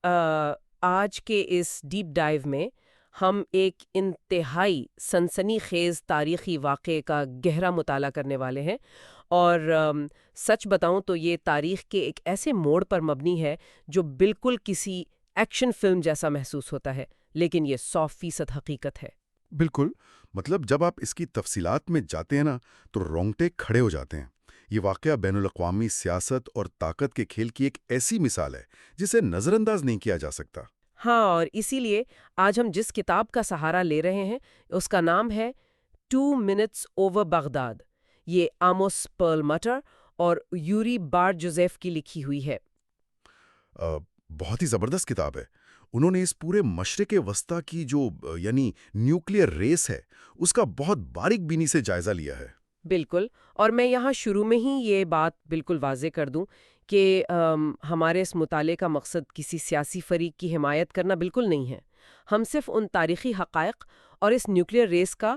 آج کے اس deep dive میں ہم ایک انتہائی سنسنی خیز تاریخی واقعے کا گہرا مطالعہ کرنے والے ہیں، اور سچ بتاؤں تو یہ تاریخ کے ایک ایسے موڑ پر مبنی ہے جو بالکل کسی ایکشن فلم جیسا محسوس ہوتا ہے، لیکن یہ 100% حقیقت ہے۔ بالکل، مطلب جب آپ اس کی تفصیلات میں جاتے ہیں نا تو رونگٹے کھڑے ہو جاتے ہیں۔ یہ واقعہ بین الاقوامی سیاست اور طاقت کے کھیل کی ایک ایسی مثال ہے جسے نظر انداز نہیں کیا جا سکتا۔ ہاں، اور اسی لیے آج ہم جس کتاب کا سہارا لے رہے ہیں اس کا نام ہے 2 Minutes Over Baghdad۔ یہ آموس پرلمٹر اور یوری بار جوزیف کی لکھی ہوئی ہے۔ بہت ہی زبردست کتاب ہے۔ انہوں نے اس پورے مشرق وسطیٰ کی جو یعنی نیوکلیئر ریس ہے اس کا بہت باریک بینی سے جائزہ لیا ہے۔ بالکل، اور میں یہاں شروع میں ہی یہ بات بالکل واضح کر دوں کہ ہمارے اس مطالعے کا مقصد کسی سیاسی فریق کی حمایت کرنا بالکل نہیں ہے۔ ہم صرف ان تاریخی حقائق اور اس نیوکلیئر ریس کا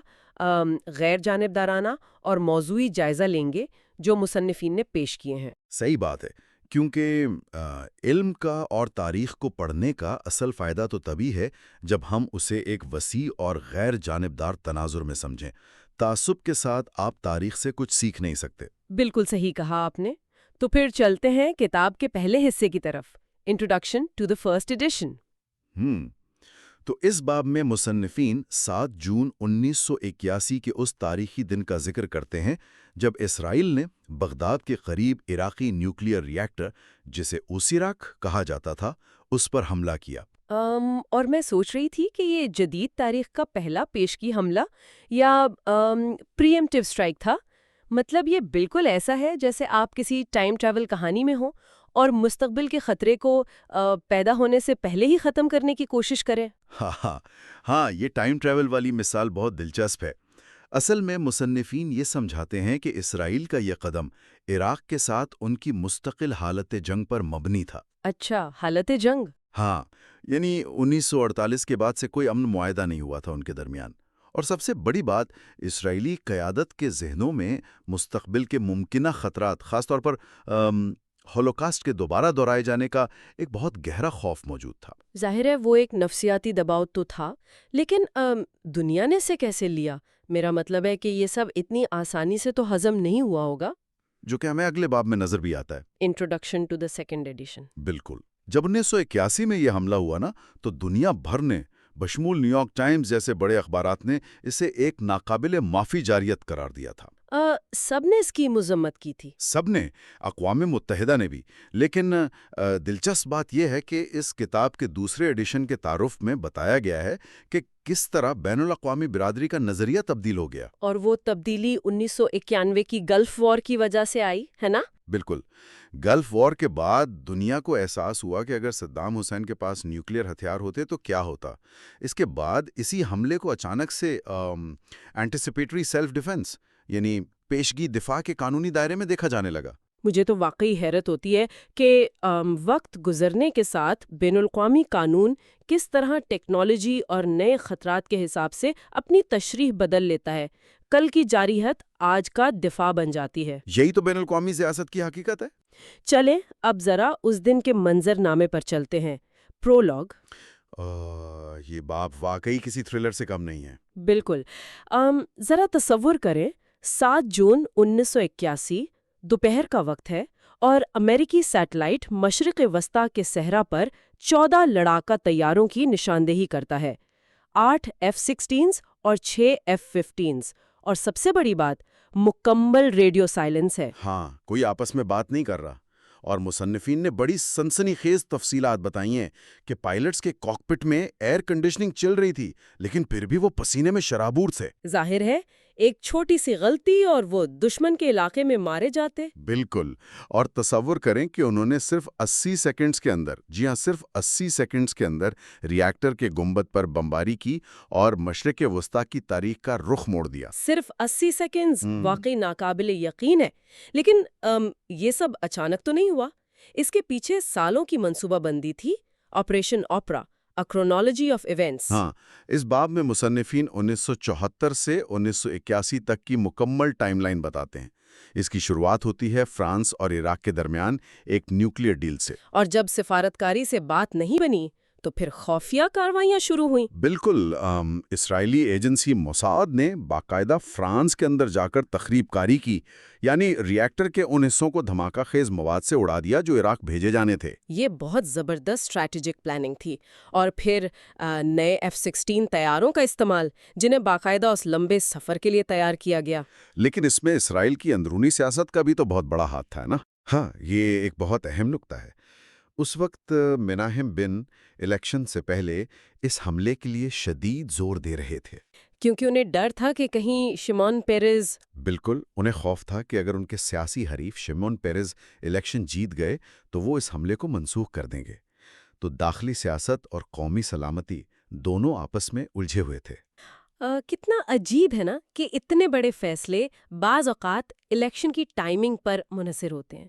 غیر جانبدارانہ اور موضوعی جائزہ لیں گے جو مصنفین نے پیش کیے ہیں۔ صحیح بات ہے، کیونکہ علم کا اور تاریخ کو پڑھنے کا اصل فائدہ تو تبھی ہے جب ہم اسے ایک وسیع اور غیر جانبدار تناظر میں سمجھیں۔ تعصب کے ساتھ آپ تاریخ سے کچھ سیکھ نہیں سکتے۔ بالکل صحیح کہا آپ نے۔ تو پھر چلتے ہیں کتاب کے پہلے حصے کی طرف، introduction to the first edition. تو اس باب میں مصنفین 7 جون 1981 کے اس تاریخی دن کا ذکر کرتے ہیں جب اسرائیل نے بغداد کے قریب عراقی نیوکلیئر ری ایکٹر جسے اوسیراک کہا جاتا تھا اس پر حملہ کیا۔ اور میں سوچ رہی تھی کہ یہ جدید تاریخ کا پہلا پیشگی حملہ یا پری ایمپٹیو اسٹرائک تھا۔ مطلب یہ بالکل ایسا ہے جیسے آپ کسی ٹائم ٹریول کہانی میں ہوں اور مستقبل کے خطرے کو پیدا ہونے سے پہلے ہی ختم کرنے کی کوشش کریں۔ ہاں، یہ ٹائم ٹریول والی مثال بہت دلچسپ ہے۔ اصل میں مصنفین یہ سمجھاتے ہیں کہ اسرائیل کا یہ قدم عراق کے ساتھ ان کی مستقل حالت جنگ پر مبنی تھا۔ اچھا، حالت جنگ؟ ہاں، یعنی 1948 کے بعد سے کوئی امن معاہدہ نہیں ہوا تھا ان کے درمیان۔ اور سب سے بڑی بات، اسرائیلی قیادت کے ذہنوں میں مستقبل کے ممکنہ خطرات، خاص طور پر ہولوکاسٹ کے دوبارہ دہرائے جانے کا ایک بہت گہرا خوف موجود تھا۔ ظاہر ہے وہ ایک نفسیاتی دباؤ تو تھا، لیکن دنیا نے اسے کیسے لیا؟ میرا مطلب ہے کہ یہ سب اتنی آسانی سے تو ہضم نہیں ہوا ہوگا۔ جو کہ ہمیں اگلے باب میں نظر بھی آتا ہے، introduction to the second edition. بالکل۔ جب 1981 میں یہ حملہ ہوا نا تو دنیا بھر نے بشمول نیو یارک ٹائمز جیسے بڑے اخبارات نے اسے ایک ناقابل معافی جارحیت قرار دیا تھا۔ سب نے اس کی مذمت کی تھی۔ سب نے، اقوام متحدہ نے بھی۔ لیکن دلچسپ بات یہ ہے کہ اس کتاب کے دوسرے ایڈیشن کے تعارف میں بتایا گیا ہے کہ کس طرح بین الاقوامی برادری کا نظریہ تبدیل ہو گیا۔ اور وہ تبدیلی 1991 کی گلف وار کی وجہ سے آئی ہے نا؟ بالکل۔ گلف وار کے بعد دنیا کو احساس ہوا کہ اگر صدام حسین کے پاس نیوکلیئر ہتھیار ہوتے تو کیا ہوتا۔ اس کے بعد اسی حملے کو اچانک سے اینٹیسپیٹری سیلف ڈیفense یعنی پیشگی دفاع کے قانونی دائرے میں دیکھا جانے لگا۔ مجھے تو واقعی حیرت ہوتی ہے کہ وقت گزرنے کے ساتھ بین الاقوامی قانون کس طرح ٹیکنالوجی اور نئے خطرات کے حساب سے اپنی تشریح بدل لیتا ہے۔ کل کی جارحیت آج کا دفاع بن جاتی ہے۔ یہی تو بین الاقوامی سیاست کی حقیقت ہے۔ چلیں اب ذرا اس دن کے منظر نامے پر چلتے ہیں۔ پرولوگ۔ یہ باب واقعی کسی تھرلر سے کم نہیں ہے۔ بالکل۔ ذرا تصور کریں، 7 جون 1981 دوپہر کا وقت ہے اور امریکی سیٹلائٹ مشرق وسطیٰ کے صحرا پر 14 لڑاکا طیاروں کی نشاندہی کرتا ہے، 8 F-16 اور 6 F-15، اور سب سے بڑی بات، مکمل ریڈیو سائلنس ہے۔ ہاں، کوئی آپس میں بات نہیں کر رہا۔ اور مصنفین نے بڑی سنسنی خیز تفصیلات بتائی ہیں کہ پائلٹس کے کاکپٹ میں ایئر کنڈیشننگ چل رہی تھی لیکن پھر بھی وہ پسینے میں شرابور تھے۔ ظاہر ہے ایک چھوٹی سی غلطی اور وہ دشمن کے علاقے میں مارے جاتے۔ بالکل۔ اور تصور کریں کہ انہوں نے صرف 80 سیکنڈز کے اندر، جی ہاں صرف 80 سیکنڈز کے اندر ری ایکٹر کے گنبد پر بمباری کی اور مشرق وسطیٰ کی تاریخ کا رخ موڑ دیا۔ صرف 80 سیکنڈز واقعی ناقابل یقین ہے، لیکن یہ سب اچانک تو نہیں ہوا۔ اس کے پیچھے سالوں کی منصوبہ بندی تھی، operation opera, A Chronology of Events۔ ہاں، اس باب میں مصنفین 1974 سے 1981 تک کی مکمل ٹائم لائن بتاتے ہیں۔ اس کی شروعات ہوتی ہے فرانس اور عراق کے درمیان ایک نیوکلیئر ڈیل سے۔ اور جب سفارتکاری سے بات نہیں بنی تو پھر خفیہ کارروائیاں شروع ہوئیں۔ بالکل، اسرائیلی ایجنسی موساد نے باقاعدہ فرانس کے اندر جا کر تخریب کاری کی، یعنی ری ایکٹر کے ان حصوں کو دھماکہ خیز مواد سے اڑا دیا جو عراق بھیجے جانے تھے۔ یہ بہت زبردست اسٹریٹجک پلاننگ تھی۔ اور پھر نئے F-16 طیاروں کا استعمال، جنہیں باقاعدہ اس لمبے سفر کے لیے تیار کیا گیا۔ لیکن اس میں اسرائیل کی اندرونی سیاست کا بھی تو بہت بڑا ہاتھ تھا نا۔ ہاں، یہ ایک بہت اہم نکتہ ہے۔ اس وقت مناہم بن الیکشن سے پہلے اس حملے کے لیے شدید زور دے رہے تھے، کیونکہ انہیں ڈر تھا کہ کہیں شمون پیرز۔ بالکل، انہیں خوف تھا کہ اگر ان کے سیاسی حریف شمون پیرز الیکشن جیت گئے تو وہ اس حملے کو منسوخ کر دیں گے۔ تو داخلی سیاست اور قومی سلامتی دونوں آپس میں الجھے ہوئے تھے۔ کتنا عجیب ہے نا کہ اتنے بڑے فیصلے بعض اوقات الیکشن کی ٹائمنگ پر منحصر ہوتے ہیں۔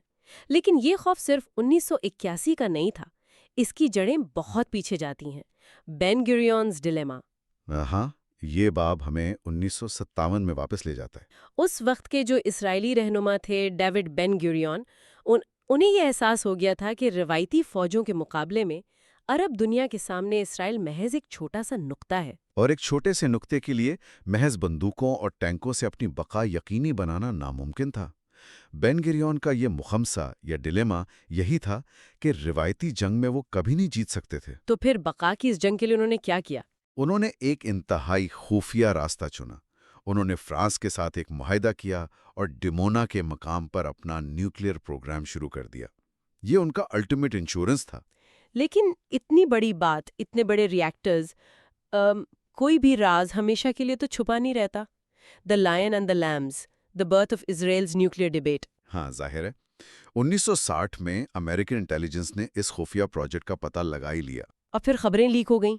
لیکن یہ خوف صرف 1981 کا نہیں تھا، اس کی جڑیں بہت پیچھے جاتی ہیں۔ بین گوریونز ڈیلیما۔ ہاں، یہ باب ہمیں 1957 میں واپس لے جاتا ہے۔ اس وقت کے جو اسرائیلی رہنما تھے ڈیوڈ بین گوریون، انہیں یہ احساس ہو گیا تھا کہ روایتی فوجوں کے مقابلے میں عرب دنیا کے سامنے اسرائیل محض ایک چھوٹا سا نقطہ ہے۔ اور ایک چھوٹے سے نقطے کے لیے محض بندوقوں اور ٹینکوں سے اپنی بقا یقینی بنانا ناممکن تھا۔ بین گوریون کا یہ مخمصہ یا ڈیلیما یہی تھا کہ روایتی جنگ میں وہ کبھی نہیں جیت سکتے تھے۔ تو پھر بقا کی اس جنگ کے لیے انہوں نے کیا کیا؟ انہوں نے ایک انتہائی خفیہ راستہ چنا۔ انہوں نے فرانس کے ساتھ ایک معاہدہ کیا اور ڈیمونا کے مقام پر اپنا نیوکلیئر پروگرام شروع کر دیا۔ یہ ان کا الٹیمیٹ انشورنس تھا۔ لیکن اتنی بڑی بات، اتنے بڑے ری ایکٹرز، کوئی بھی راز ہمیشہ کے لیے تو چھپا نہیں رہتا۔ The lion and the lambs, the birth of Israel's nuclear debate. ہاں، ظاہر ہے 1960 میں امریکن انٹیلیجنس نے اس خفیہ پروجیکٹ کا پتہ لگا ہی لیا۔ اور پھر خبریں لیک ہو گئیں۔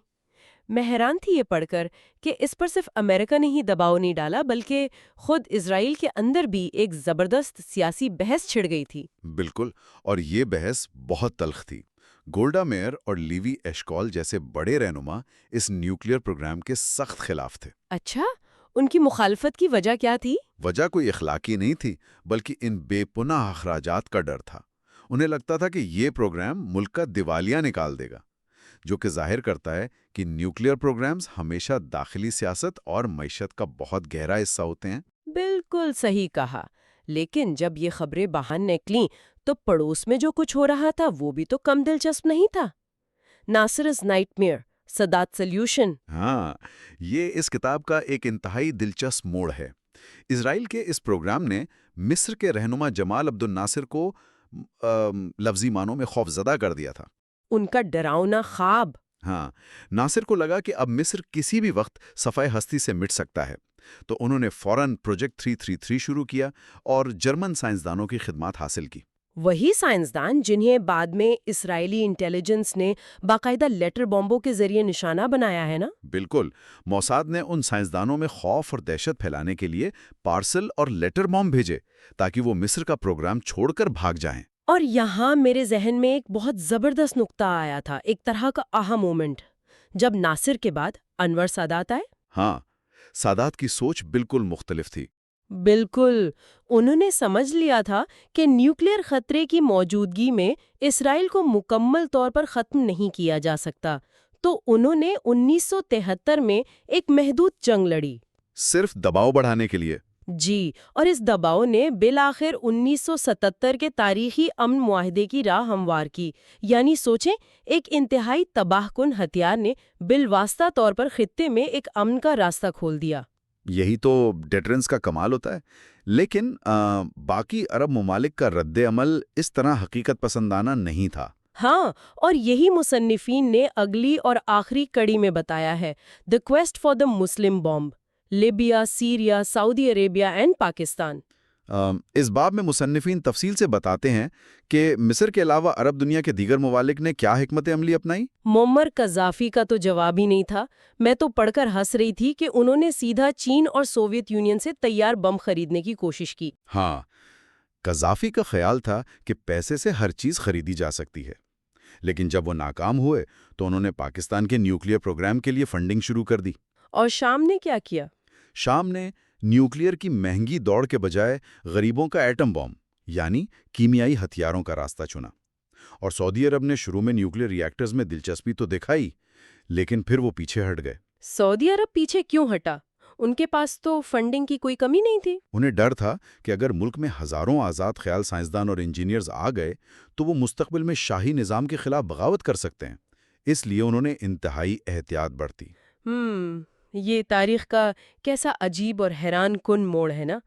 میں حیران تھی یہ پڑھ کر کہ اس پر صرف امریکہ نے ہی دباؤ نہیں ڈالا، بلکہ خود اسرائیل کے اندر بھی ایک زبردست سیاسی بحث چھڑ گئی تھی۔ بالکل، اور یہ بحث بہت تلخ تھی۔ گولڈا میئر اور لیوی ایشکول جیسے بڑے رہنما اس نیوکلیئر پروگرام کے سخت خلاف تھے۔ اچھا، ان کی مخالفت کی وجہ کیا تھی؟ وجہ کوئی اخلاقی نہیں تھی، بلکہ ان بے پناہ اخراجات کا ڈر تھا۔ انہیں لگتا تھا کہ یہ پروگرام ملک کا دیوالیہ نکال دے گا، جو کہ ظاہر کرتا ہے کہ نیوکلیئر پروگرامز ہمیشہ داخلی سیاست اور معیشت کا بہت گہرا حصہ ہوتے ہیں۔ بالکل صحیح کہا۔ لیکن جب یہ خبریں باہر نکلیں تو پڑوس میں جو کچھ ہو رہا تھا وہ بھی تو کم دلچسپ نہیں تھا۔ ناصر's نائٹمیئر، سادات سلیوشن۔ ہاں، یہ اس کتاب کا ایک انتہائی دلچسپ موڑ ہے۔ اسرائیل کے اس پروگرام نے مصر کے رہنما جمال عبد الناصر کو لفظی معنوں میں خوف زدہ کر دیا تھا۔ ان کا ڈراؤنا خواب۔ ہاں، ناصر کو لگا کہ اب مصر کسی بھی وقت صفحہ ہستی سے مٹ سکتا ہے، تو انہوں نے فوراً پروجیکٹ 333 شروع کیا اور جرمن سائنسدانوں کی خدمات حاصل کی۔ وہی سائنسدان جنہیں بعد میں اسرائیلی انٹیلیجنس نے باقاعدہ لیٹر بمبوں کے ذریعے نشانہ بنایا ہے نا؟ بالکل، موساد نے ان سائنسدانوں میں خوف اور دہشت پھیلانے کے لیے پارسل اور لیٹر بم بھیجے تاکہ وہ مصر کا پروگرام چھوڑ کر بھاگ جائیں۔ اور یہاں میرے ذہن میں ایک بہت زبردست نقطہ آیا تھا، ایک طرح کا آہا مومنٹ، جب ناصر کے بعد انور سادات آئے۔ ہاں، سادات کی سوچ بالکل مختلف تھی۔ بالکل، انہوں نے سمجھ لیا تھا کہ نیوکلیئر خطرے کی موجودگی میں اسرائیل کو مکمل طور پر ختم نہیں کیا جا سکتا، تو انہوں نے 1973 میں ایک محدود جنگ لڑی۔ صرف دباؤ بڑھانے کے لیے۔ جی، اور اس دباؤ نے بالآخر 1977 کے تاریخی امن معاہدے کی راہ ہموار کی۔ یعنی سوچیں، ایک انتہائی تباہ کن ہتھیار نے بالواسطہ طور پر خطے میں ایک امن کا راستہ کھول دیا۔ یہی تو ڈیٹرنس کا کمال ہوتا ہے۔ لیکن باقی عرب ممالک کا رد عمل اس طرح حقیقت پسندانہ نہیں تھا۔ ہاں، اور یہی مصنفین نے اگلی اور آخری کڑی میں بتایا ہے، the quest for the Muslim bomb, Libya, Syria, Saudi Arabia and Pakistan. اس باب میں مصنفین تفصیل سے بتاتے ہیں کہ مصر کے علاوہ عرب دنیا کے دیگر ممالک نے کیا حکمت عملی اپنائی۔ معمر قذافی کا تو جواب ہی نہیں تھا۔ میں تو پڑھ کر ہنس رہی تھی کہ انہوں نے سیدھا چین اور سوویت یونین سے تیار بم خریدنے کی کوشش کی۔ ہاں، قذافی کا خیال تھا کہ پیسے سے ہر چیز خریدی جا سکتی ہے، لیکن جب وہ ناکام ہوئے تو انہوں نے پاکستان کے نیوکلیئر پروگرام کے لیے فنڈنگ شروع کر دی۔ اور شام نے کیا کیا؟ شام نے نیوکلیئر کی مہنگی دوڑ کے بجائے غریبوں کا ایٹم بم یعنی کیمیائی ہتھیاروں کا راستہ چنا۔ اور سعودی عرب نے شروع میں نیوکلیئر ری ایکٹرز میں دلچسپی تو دکھائی، لیکن پھر وہ پیچھے ہٹ گئے۔ سعودی عرب پیچھے کیوں ہٹا؟ ان کے پاس تو فنڈنگ کی کوئی کمی نہیں تھی۔ انہیں ڈر تھا کہ اگر ملک میں ہزاروں آزاد خیال سائنسدان اور انجینئرز آ گئے تو وہ مستقبل میں شاہی نظام کے خلاف بغاوت کر سکتے ہیں۔ اس لیے انہوں نے انتہائی احتیاط برتی۔ یہ تاریخ کا کیسا عجیب اور حیران کن موڑ ہے نا،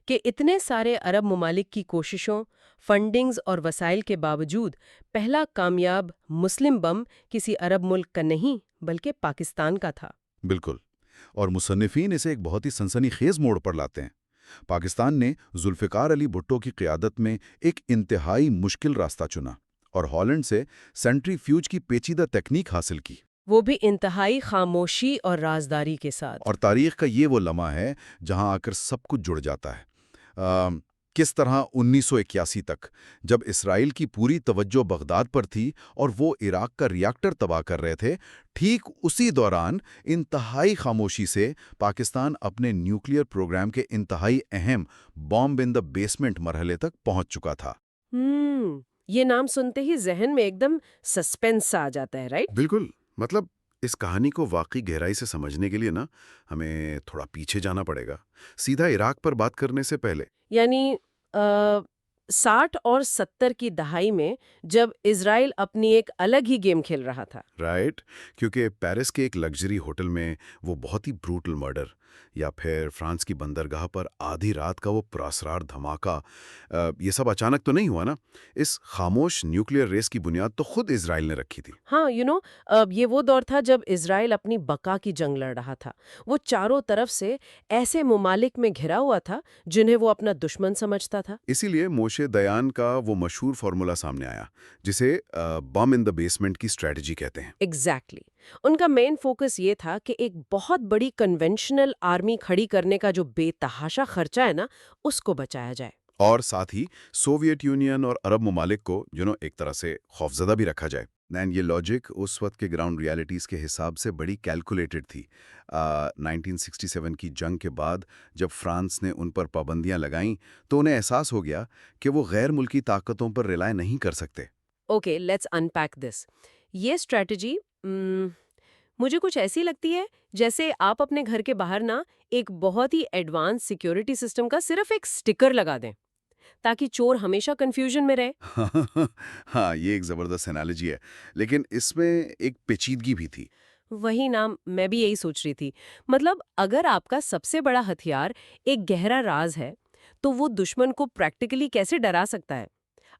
کہ اتنے سارے عرب ممالک کی کوششوں، فنڈنگز اور وسائل کے باوجود پہلا کامیاب مسلم بم کسی عرب ملک کا نہیں بلکہ پاکستان کا تھا۔ بالکل، اور مصنفین اسے ایک بہت ہی سنسنی خیز موڑ پر لاتے ہیں۔ پاکستان نے ذوالفقار علی بھٹو کی قیادت میں ایک انتہائی مشکل راستہ چنا اور ہالینڈ سے سینٹریفیوج کی پیچیدہ تکنیک حاصل کی۔ وہ بھی انتہائی خاموشی اور رازداری کے ساتھ۔ اور تاریخ کا یہ وہ لمحہ ہے جہاں آ کر سب کچھ جڑ جاتا ہے۔ کس طرح 1981 تک جب اسرائیل کی پوری توجہ بغداد پر تھی اور وہ عراق کا ری ایکٹر تباہ کر رہے تھے، ٹھیک اسی دوران انتہائی خاموشی سے پاکستان اپنے نیوکلیئر پروگرام کے انتہائی اہم بامب ان دا بیسمنٹ مرحلے تک پہنچ چکا تھا۔ یہ نام سنتے ہی ذہن میں ایک دم سسپینس آ جاتا ہے، رائٹ؟ بالکل، مطلب اس کہانی کو واقعی گہرائی سے سمجھنے کے لیے نا ہمیں تھوڑا پیچھے جانا پڑے گا، سیدھا عراق پر بات کرنے سے پہلے۔ یعنی 60 اور 70 کی دہائی میں جب اسرائیل اپنی ایک الگ ہی گیم کھیل رہا تھا۔ رائٹ، کیونکہ پیرس کے ایک لگژری ہوٹل میں وہ بہت ہی بروٹل مرڈر، یا پھر فرانس کی بندرگاہ پر آدھی رات کا وہ پراسرار دھماکہ، یہ سب اچانک تو نہیں ہوا نا۔ اس خاموش نیوکلیئر ریس کی بنیاد تو خود اسرائیل نے رکھی تھی۔ ہاں، یہ وہ دور تھا جب اسرائیل اپنی بقا کی جنگ لڑ رہا تھا۔ وہ چاروں طرف سے ایسے ممالک میں گھرا ہوا تھا جنہیں وہ اپنا دشمن سمجھتا تھا۔ اسی لیے موشے دیان کا وہ مشہور فارمولا سامنے آیا، جسے بم ان دا بیسمنٹ کی اسٹریٹجی کہتے ہیں۔ ایگزیکٹلی۔ ان کا مین فوکس یہ تھا کہ ایک بہت بڑی کنونشنل آرمی کھڑی کرنے کا جو بے تحاشا خرچہ ہے نا، اس کو بچایا جائے۔ اور ساتھ ہی سوویت یونین اور عرب ممالک کو ایک طرح سے خوفزدہ بھی رکھا جائے۔ یہ لاجک اس وقت کے گراؤنڈ ریالٹیز کے حساب سے بڑی کیلکولیٹڈ تھی۔ 1967 کی جنگ کے بعد جب فرانس نے ان پر پابندیاں لگائیں تو انہیں احساس ہو گیا کہ وہ غیر ملکی طاقتوں پر ریلائی نہیں کر سکتے۔ اوکے، لیٹس انپیک دس۔ یہ اسٹریٹجی مجھے کچھ ایسی لگتی ہے جیسے آپ اپنے گھر کے باہر نا ایک بہت ہی ایڈوانس سیکیورٹی سسٹم کا صرف ایک سٹیکر لگا دیں تاکہ چور ہمیشہ کنفیوژن میں رہے۔ ہاں، یہ ایک زبردست انالوجی ہے، لیکن اس میں ایک پیچیدگی بھی تھی۔ وہی نام میں بھی یہی سوچ رہی تھی۔ مطلب اگر آپ کا سب سے بڑا ہتھیار ایک گہرا راز ہے تو وہ دشمن کو پریکٹیکلی کیسے ڈرا سکتا ہے؟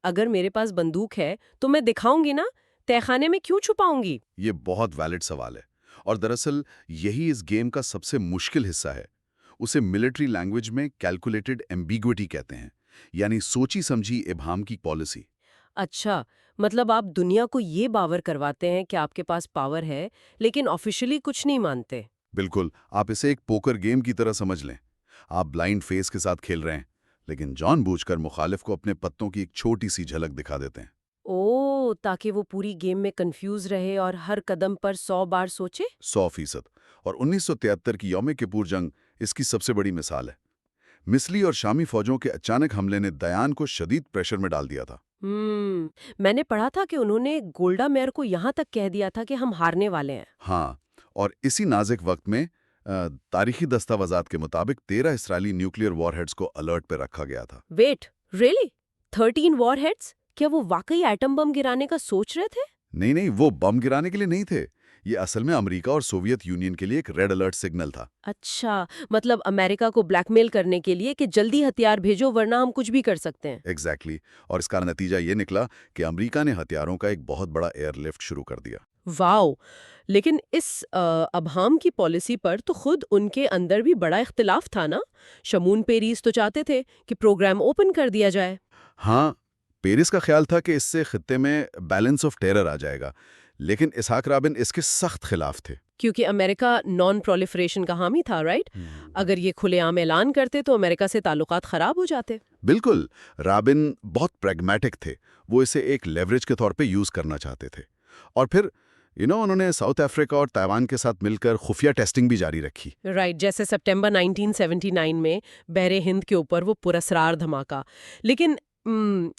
اگر میرے پاس بندوق ہے تو میں دکھاؤں گی نا، تہہ خانے میں کیوں چھپاؤں گی؟ یہ بہت ویلڈ سوال ہے، اور دراصل یہی اس گیم کا سب سے مشکل حصہ ہے۔ اسے ملٹری لینگویج میں کیلکولیٹڈ ایمبیگوٹی کہتے ہیں، یعنی سوچی سمجھی ابہام کی پالیسی۔ اچھا، مطلب آپ دنیا کو یہ باور کرواتے ہیں کہ آپ کے پاس پاور ہے لیکن آفیشلی کچھ نہیں مانتے۔ بالکل، آپ اسے ایک پوکر گیم کی طرح سمجھ لیں۔ آپ بلائنڈ فیس کے ساتھ کھیل رہے ہیں، لیکن جان بوجھ کر مخالف کو اپنے پتوں کی ایک چھوٹی سی جھلک دکھا دیتے ہیں۔ تاکہ وہ پوری گیم میں کنفیوز رہے اور ہر قدم پر 100 بار سوچے۔ 100%۔ اور 1973 کی یوم کپور جنگ اس کی سب سے بڑی مثال ہے۔ مصری اور شامی فوجوں کے اچانک حملے نے دیان کو شدید پریشر میں ڈال دیا تھا۔ میں نے پڑھا تھا کہ انہوں نے گولڈا میئر کو یہاں تک کہہ دیا تھا کہ ہم ہارنے والے ہیں۔ ہاں، اور اسی نازک وقت میں تاریخی دستاویزات کے مطابق 13 اسرائیلی نیوکلیئر وار ہیڈز کو الرٹ پہ رکھا گیا تھا۔ Wait, really? 13 warheads? کیا وہ واقعی ایٹم بم گرانے کا سوچ رہے تھے؟ نہیں، وہ بم گرانے کے لیے نہیں تھے۔ یہ اصل میں امریکہ اور سوویت یونین کے لیے ایک ریڈ الرٹ سگنل تھا۔ اچھا، مطلب امریکہ کو بلیک میل کرنے کے لیے کہ جلدی ہتھیار بھیجو ورنہ ہم کچھ بھی کر سکتے ہیں۔ ایگزیکٹلی، اور اس کا نتیجہ یہ نکلا کہ امریکہ نے ہتھیاروں کا ایک بہت بڑا ایئر لفٹ شروع کر دیا۔ واو! لیکن اس ابہام کی پالیسی پر تو خود ان کے اندر بھی بڑا اختلاف تھا نا؟ شمون پیریس تو چاہتے تھے کہ پروگرام اوپن کر دیا جائے۔ ہاں، پیرس کا خیال تھا کہ اس سے خطے میں بیلنس آف ٹیرر آ جائے گا، لیکن اسحاق رابن اس کے سخت خلاف تھے۔ کیونکہ امریکہ نان پرولیفریشن کا حامی تھا، رائٹ؟ اگر یہ کھلے عام اعلان کرتے تو امریکہ سے تعلقات خراب ہو جاتے۔ بالکل، رابن بہت پریگمیٹک تھے، وہ اسے ایک لیوریج کے طور پہ یوز کرنا چاہتے تھے۔ اور پھر انہوں نے ساؤتھ افریقہ اور تائیوان کے ساتھ مل کر خفیہ ٹیسٹنگ بھی جاری رکھی. رائٹ، جیسے سپٹمبر 1979 میں بحر ہند کے اوپر وہ پراسرار دھماکہ. لیکن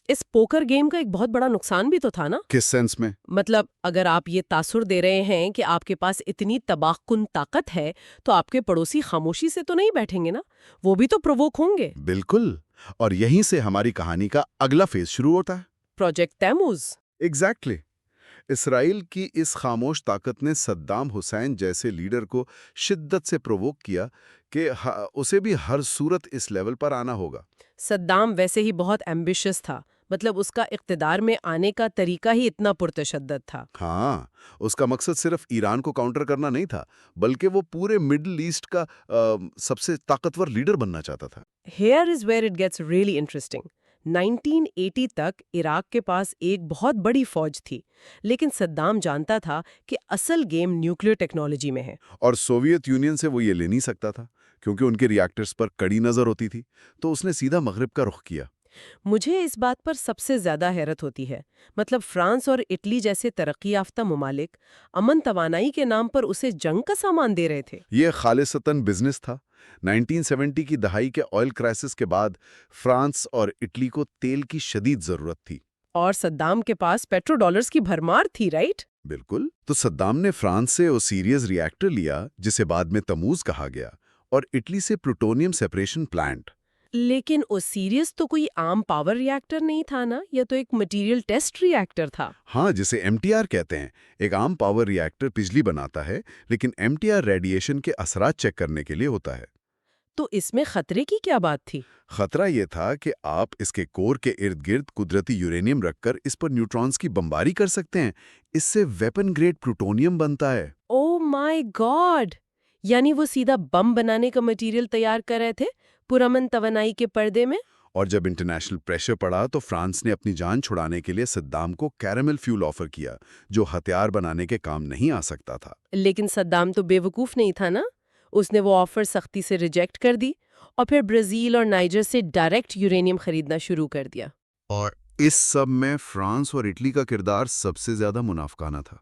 اس پوکر گیم کا ایک بہت بڑا نقصان بھی تو تھا نا؟ کس سینس میں؟ مطلب اگر آپ یہ تاثر دے رہے ہیں کہ آپ کے پاس اتنی تباہ کن طاقت ہے تو آپ کے پڑوسی خاموشی سے تو نہیں بیٹھیں گے نا، وہ بھی تو پرووک ہوں گے. بالکل، اور یہیں سے ہماری کہانی کا اگلا فیز شروع ہوتا ہے. پروجیکٹ تیموز. ایگزیکٹلی. اسرائیل کی اس خاموش طاقت نے صدام حسین جیسے لیڈر کو شدت سے پرووک کیا کہ اسے بھی ہر صورت اس لیول پر آنا ہوگا. صدام ویسے ہی بہت ایمبیشس تھا، مطلب اس کا اقتدار میں آنے کا طریقہ ہی اتنا پرتشدد تھا. ہاں، اس کا مقصد صرف ایران کو کاؤنٹر کرنا نہیں تھا، بلکہ وہ پورے مڈل ایسٹ کا سب سے طاقتور لیڈر بننا چاہتا تھا. Here is where it gets really interesting. 1980 تک عراق کے پاس ایک بہت بڑی فوج تھی، لیکن صدام جانتا تھا کہ اصل گیم نیوکلیئر ٹیکنالوجی میں ہے. اور سوویت یونین سے وہ یہ لے نہیں سکتا تھا کیونکہ ان کے ریاکٹرز پر کڑی نظر ہوتی تھی، تو اس نے سیدھا مغرب کا رخ کیا. مجھے اس بات پر سب سے زیادہ حیرت ہوتی ہے، مطلب فرانس اور اٹلی جیسے ترقی یافتہ ممالک امن توانائی کے نام پر اسے جنگ کا سامان دے رہے تھے. یہ خالصتاً بزنس تھا. 1970 کی دہائی کے آئل کرائسس کے بعد فرانس اور اٹلی کو تیل کی شدید ضرورت تھی. اور صدام کے پاس پیٹرو ڈالرز کی بھرمار تھی، رائٹ؟ بالکل. تو صدام نے فرانس سے اوسیریز ریاکٹر لیا جسے بعد میں تموز کہا گیا، اور اٹلی سے پلوٹونیم سیپریشن پلانٹ. لیکن اوسیریس تو کوئی عام پاور ری ایکٹر نہیں تھا نا، یہ تو ایک مٹیریل ٹیسٹ ری ایکٹر تھا. ہاں، جسے MTR کہتے ہیں. ایک عام پاور ری ایکٹر بجلی بناتا ہے، لیکن MTR ریڈیشن کے اثرات چیک کرنے کے لیے ہوتا ہے. تو اس میں خطرے کی کیا بات تھی؟ خطرہ یہ تھا کہ آپ اس کے کور کے ارد گرد قدرتی یورینیم رکھ کر اس پر نیوٹرونز کی بمباری کر سکتے ہیں. اس سے ویپن گریڈ پلوٹونیم بنتا ہے. او مائی گاڈ! یعنی وہ سیدھا بم بنانے کا مٹیریل تیار کر رہے تھے پرامن توانائی کے پردے میں. اور جب انٹرنیشنل پریشر پڑا تو فرانس نے اپنی جان چھڑانے کے لیے صدام کو کیرامل فیول آفر کیا، جو ہتھیار بنانے کے کام نہیں آ سکتا تھا. لیکن صدام تو بے وقوف نہیں تھا نا، اس نے وہ آفر سختی سے ریجیکٹ کر دی اور پھر برازیل اور نائجر سے ڈائریکٹ یورینیم خریدنا شروع کر دیا. اور اس سب میں فرانس اور اٹلی کا کردار سب سے زیادہ منافقانہ تھا.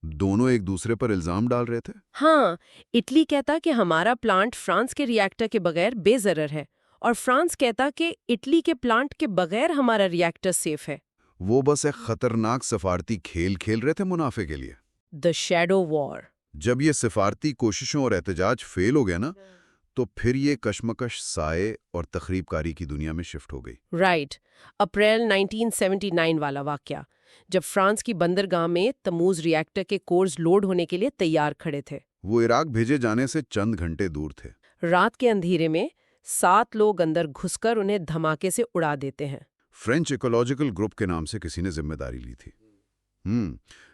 دونوں ایک دوسرے پر الزام ڈال رہے تھے. ہاں، اٹلی کہتا کہ ہمارا پلانٹ فرانس کے ری ایکٹر کے بغیر بے ضرر ہے، اور فرانس کہتا کہ اٹلی کے پلانٹ کے بغیر ہمارا ری ایکٹر سیف ہے. وہ بس ایک خطرناک سفارتی کھیل کھیل رہے تھے منافع کے لیے. دا شیڈو وار. جب یہ سفارتی کوششوں اور احتجاج فیل ہو گیا نا، تو پھر یہ کشمکش سائے اور تخریب کاری کی دنیا میں شفٹ ہو گئی. رائٹ. اپریل 1979 والا واقعہ، جب فرانس کی بندرگاہ میں تموز ری ایکٹر کے کورز لوڈ ہونے کے لیے تیار کھڑے تھے. وہ عراق بھیجے جانے سے چند گھنٹے دور تھے. رات کے اندھیرے میں 7 لوگ اندر گھس کر انہیں دھماکے سے اڑا دیتے ہیں. فرینچ ایکولوجیکل گروپ کے نام سے کسی نے ذمہ داری لی تھی.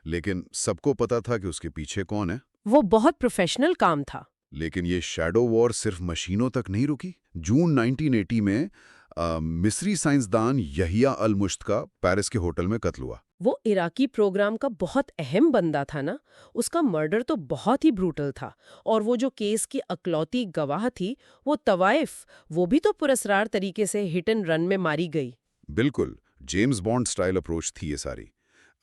لیکن سب کو پتا تھا کہ اس کے پیچھے کون ہے. وہ بہت پروفیشنل کام تھا. لیکن یہ شیڈو وار صرف مشینوں تک نہیں رکی. جون 1980 میں مصری سائنسدان یحییٰ المشتقى پیرس کے ہوٹل میں قتل ہوا. وہ عراقی پروگرام کا بہت اہم بندہ تھا نا، اس کا مرڈر تو بہت ہی بروٹل تھا. اور وہ جو کیس کی اکلوتی گواہ تھی، وہ طوائف، وہ بھی تو پراسرار طریقے سے ہٹ اینڈ رن میں ماری گئی. بالکل جیمز بانڈ سٹائل اپروچ تھی یہ ساری.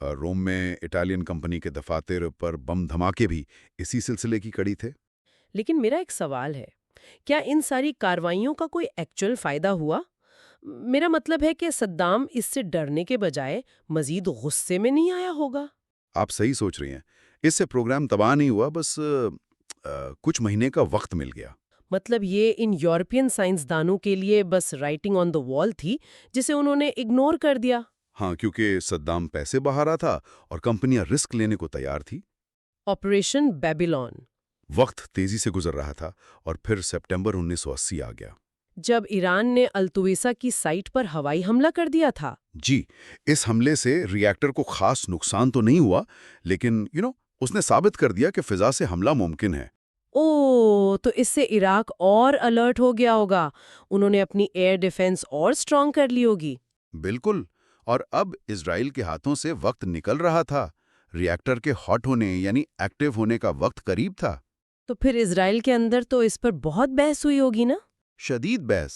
روم میں اٹالین کمپنی کے دفاتر پر بم دھماکے بھی اسی سلسلے کی کڑی تھے. لیکن میرا ایک سوال ہے، کیا ان ساری کارروائیوں کا کوئی ایکچوئل فائدہ ہوا؟ میرا مطلب ہے کہ صدام اس سے ڈرنے کے بجائے مزید غصے میں نہیں آیا ہوگا؟ آپ صحیح سوچ رہی ہیں. اس سے پروگرام تباہ نہیں ہوا، بس کچھ مہینے کا وقت مل گیا. مطلب یہ ان یورپین سائنسدانوں کے لیے بس رائٹنگ آن دا وال تھی جسے انہوں نے اگنور کر دیا. ہاں، کیونکہ صدام پیسے بہا رہا تھا اور کمپنیاں رسک لینے کو تیار تھی. آپریشن بیبیلون. وقت تیزی سے گزر رہا تھا اور پھر سپٹمبر 1980 آ گیا. جب ایران نے التویسا کی سائٹ پر ہوائی حملہ کر دیا تھا. جی، اس حملے سے ری ایکٹر کو خاص نقصان تو نہیں ہوا، لیکن اس نے ثابت کر دیا کہ فضا سے حملہ ممکن ہے. اوہ، تو اس سے عراق اور الرٹ ہو گیا ہوگا. انہوں نے اپنی ایئر ڈیفنس اور سٹرونگ کر لی ہوگی. بالکل. اور اب اسرائیل کے ہاتھوں سے وقت نکل رہا تھا. ری ایکٹر کے ہاٹ ہونے یعنی ایکٹیو ہونے کا وقت قریب تھا. تو پھر اسرائیل کے اندر تو اس پر بہت بحث ہوئی ہوگی نا؟ شدید بحث.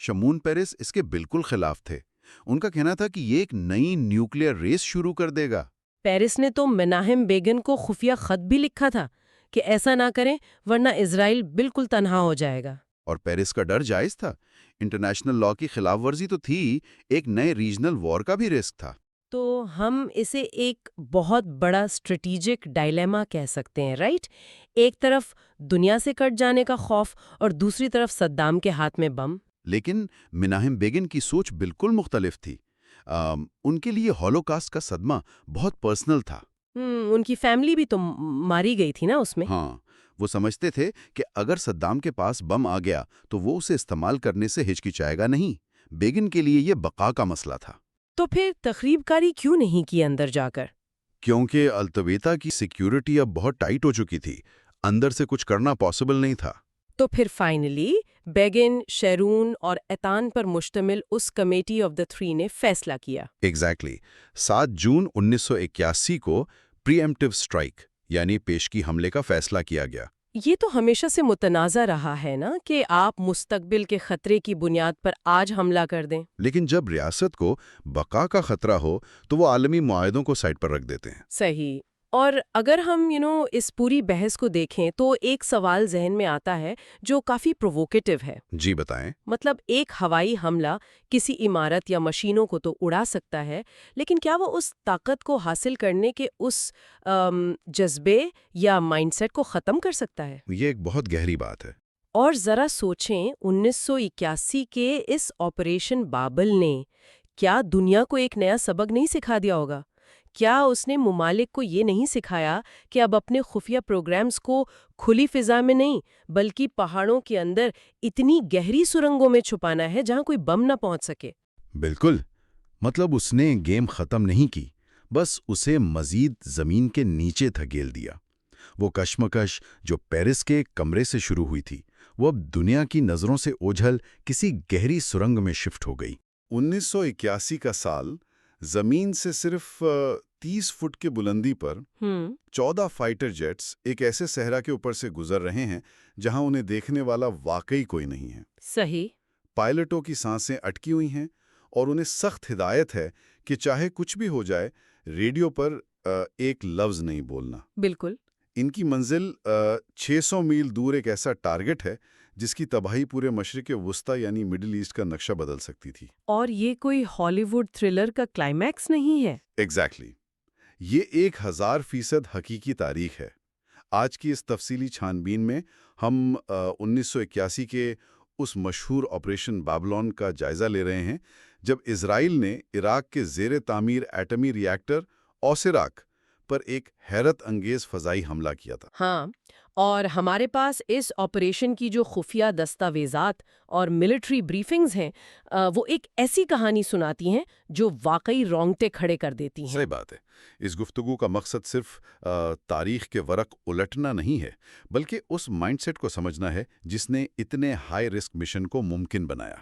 شمون پیرس اس کے بالکل خلاف تھے. ان کا کہنا تھا کہ یہ ایک نئی نیوکلیئر ریس شروع کر دے گا. پیرس نے تو مناہم بیگن کو خفیہ خط بھی لکھا تھا کہ ایسا نہ کریں ورنہ اسرائیل بالکل تنہا ہو جائے گا۔ اور پیرس کا ڈر جائز تھا، انٹرنیشنل لا کی خلاف ورزی تو تھی، ایک نئے ریجنل وار کا بھی رسک تھا۔ تو ہم اسے ایک بہت بڑا اسٹریٹیجک ڈائلیما کہہ سکتے ہیں، رائٹ؟ ایک طرف دنیا سے کٹ جانے کا خوف اور دوسری طرف صدام کے ہاتھ میں بم۔ لیکن مناہم بیگن کی سوچ بالکل مختلف تھی۔ ان کے لیے ہولوکاسٹ کا صدمہ بہت پرسنل تھا۔ ان کی فیملی بھی تو ماری گئی تھی نا اس میں۔ ہاں، وہ سمجھتے تھے کہ اگر صدام کے پاس بم آ گیا تو وہ اسے استعمال کرنے سے ہچکچائے گا نہیں۔ بیگن کے لیے یہ بقا کا مسئلہ تھا۔ تو پھر تخریب کاری کیوں نہیں کی اندر جا کر؟ کیونکہ التویتا کی سیکیورٹی اب بہت ٹائٹ ہو چکی تھی، اندر سے کچھ کرنا پاسبل نہیں تھا۔ تو پھر فائنلی بیگن، شیرون اور ایتان پر مشتمل اس کمیٹی آف دا تھری نے فیصلہ کیا۔ ایگزیکٹلی 7 جون 1981 کو پری ایمپٹیو اسٹرائک یعنی پیشگی حملے کا فیصلہ کیا گیا۔ یہ تو ہمیشہ سے متنازع رہا ہے نا کہ آپ مستقبل کے خطرے کی بنیاد پر آج حملہ کر دیں۔ لیکن جب ریاست کو بقا کا خطرہ ہو تو وہ عالمی معاہدوں کو سائڈ پر رکھ دیتے ہیں۔ صحیح۔ اور اگر ہم اس پوری بحث کو دیکھیں تو ایک سوال ذہن میں آتا ہے جو کافی پرووکیٹو ہے۔ جی بتائیں۔ مطلب ایک ہوائی حملہ کسی عمارت یا مشینوں کو تو اڑا سکتا ہے، لیکن کیا وہ اس طاقت کو حاصل کرنے کے اس جذبے یا مائنڈ سیٹ کو ختم کر سکتا ہے؟ یہ ایک بہت گہری بات ہے۔ اور ذرا سوچیں 1981 کے اس آپریشن بابل نے کیا دنیا کو ایک نیا سبق نہیں سکھا دیا ہوگا؟ کیا اس نے ممالک کو یہ نہیں سکھایا کہ اب اپنے خفیہ پروگرامز کو کھلی فضا میں نہیں بلکہ پہاڑوں کے اندر اتنی گہری سرنگوں میں چھپانا ہے جہاں کوئی بم نہ پہنچ سکے؟ بالکل، مطلب اس نے گیم ختم نہیں کی، بس اسے مزید زمین کے نیچے دھکیل دیا۔ وہ کشمکش جو پیرس کے کمرے سے شروع ہوئی تھی، وہ اب دنیا کی نظروں سے اوجھل کسی گہری سرنگ میں شفٹ ہو گئی۔ 1981 کا سال زمین سے صرف 30 فٹ کی بلندی پر 14 فائٹر جیٹس ایک ایسے صحرا کے اوپر سے گزر رہے ہیں جہاں انہیں دیکھنے والا واقعی کوئی نہیں ہے۔ صحیح۔ پائلٹوں کی سانسیں اٹکی ہوئی ہیں اور انہیں سخت ہدایت ہے کہ چاہے کچھ بھی ہو جائے ریڈیو پر ایک لفظ نہیں بولنا۔ بالکل۔ ان کی منزل 600 میل دور ایک ایسا ٹارگٹ ہے جس کی تباہی پورے مشرق وسطی یعنی مڈل ایسٹ کا نقشہ بدل سکتی تھی۔ اور یہ کوئی ہالی ووڈ تھرلر کا کلائمیکس نہیں ہے۔ ایگزیکٹلی، یہ 1000% حقیقی تاریخ ہے۔ آج کی اس تفصیلی چھانبین میں ہم 1981 کے اس مشہور آپریشن بابلون کا جائزہ لے رہے ہیں جب اسرائیل نے عراق کے زیر تعمیر ایٹمی ری ایکٹر اوسیراک پر ایک حیرت انگیز فضائی حملہ کیا تھا۔ ہاں، اور ہمارے پاس اس آپریشن کی جو خفیہ دستاویزات اور ملٹری بریفنگز ہیں وہ ایک ایسی کہانی سناتی ہیں جو واقعی رونگٹے کھڑے کر دیتی ہیں۔ صحیح بات ہے۔ اس گفتگو کا مقصد صرف تاریخ کے ورق الٹنا نہیں ہے بلکہ اس مائنڈ سیٹ کو سمجھنا ہے جس نے اتنے ہائی رسک مشن کو ممکن بنایا۔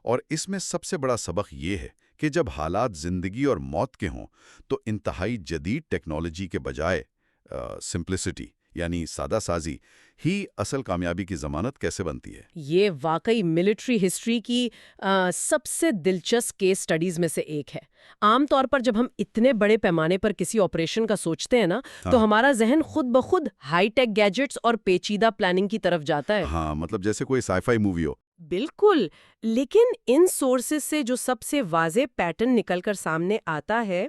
اور اس میں سب سے بڑا سبق یہ ہے کہ جب حالات زندگی اور موت کے ہوں تو انتہائی جدید ٹیکنالوجی کے بجائے سمپلسٹی یعنی سادہ سازی ہی اصل کامیابی کی ضمانت کیسے بنتی ہے۔ یہ واقعی ملٹری ہسٹری کی سب سے دلچسپ کیس سٹڈیز میں سے ایک ہے۔ عام طور پر جب ہم اتنے بڑے پیمانے پر کسی آپریشن کا سوچتے ہیں نا تو ہمارا ذہن خود بخود ہائی ٹیک گیجٹس اور پیچیدہ پلاننگ کی طرف جاتا ہے۔ ہاں، مطلب جیسے کوئی سائی فائی مووی ہو۔ بالکل، لیکن ان سورسز سے جو سب سے واضح پیٹرن نکل کر سامنے آتا ہے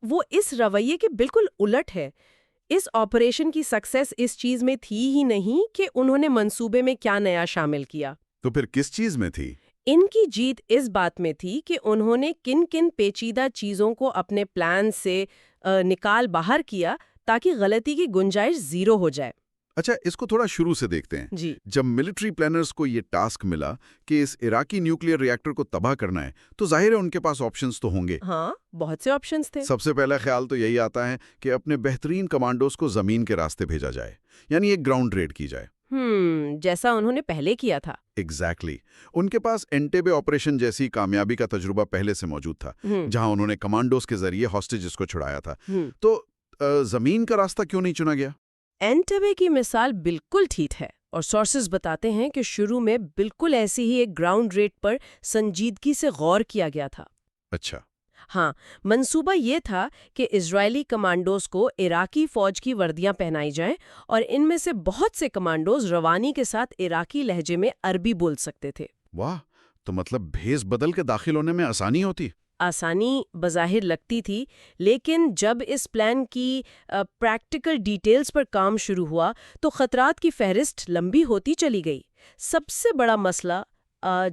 وہ اس رویے کے بالکل الٹ ہے۔ اس آپریشن کی سکسیس اس چیز میں تھی ہی نہیں کہ انہوں نے منصوبے میں کیا نیا شامل کیا۔ تو پھر کس چیز میں تھی؟ ان کی جیت اس بات میں تھی کہ انہوں نے کن کن پیچیدہ چیزوں کو اپنے پلان سے نکال باہر کیا تاکہ غلطی کی گنجائش زیرو ہو جائے۔ اچھا، اس کو تھوڑا شروع سے دیکھتے ہیں۔ جی، جب ملٹری پلانرز کو یہ ٹاسک ملا کہ اس عراقی نیوکلیئر ری ایکٹر کو تباہ کرنا ہے تو ظاہر ہے ان کے پاس آپشنز تو ہوں گے۔ ہاں، بہت سے آپشنز تھے۔ سب سے پہلا خیال تو یہی آتا ہے کہ اپنے بہترین کمانڈوز کو زمین کے راستے بھیجا جائے، یعنی ایک گراؤنڈ ریڈ کی جائے۔ جیسا انہوں نے پہلے کیا تھا۔ ایگزیکٹلی، ان کے پاس انٹیبے آپریشن جیسی کامیابی کا تجربہ پہلے سے موجود تھا جہاں انہوں نے کمانڈوز کے ذریعے ہاسٹیجز کو چھڑایا تھا۔ تو زمین کا راستہ کیوں نہیں چنا گیا؟ اینٹبے کی مثال بالکل ٹھیک ہے، اور سورسز بتاتے ہیں کہ شروع میں بالکل ایسی ہی ایک گراؤنڈ ریٹ پر سنجیدگی سے غور کیا گیا تھا۔ اچھا، ہاں، منصوبہ یہ تھا کہ اسرائیلی کمانڈوز کو عراقی فوج کی وردیاں پہنائی جائیں اور ان میں سے بہت سے کمانڈوز روانی کے ساتھ عراقی لہجے میں عربی بول سکتے تھے۔ واہ، تو مطلب بھیس بدل کے داخل ہونے میں آسانی ہوتی؟ آسانی بظاہر لگتی تھی، لیکن جب اس پلان کی پریکٹیکل ڈیٹیلز پر کام شروع ہوا تو خطرات کی فہرست لمبی ہوتی چلی گئی۔ سب سے بڑا مسئلہ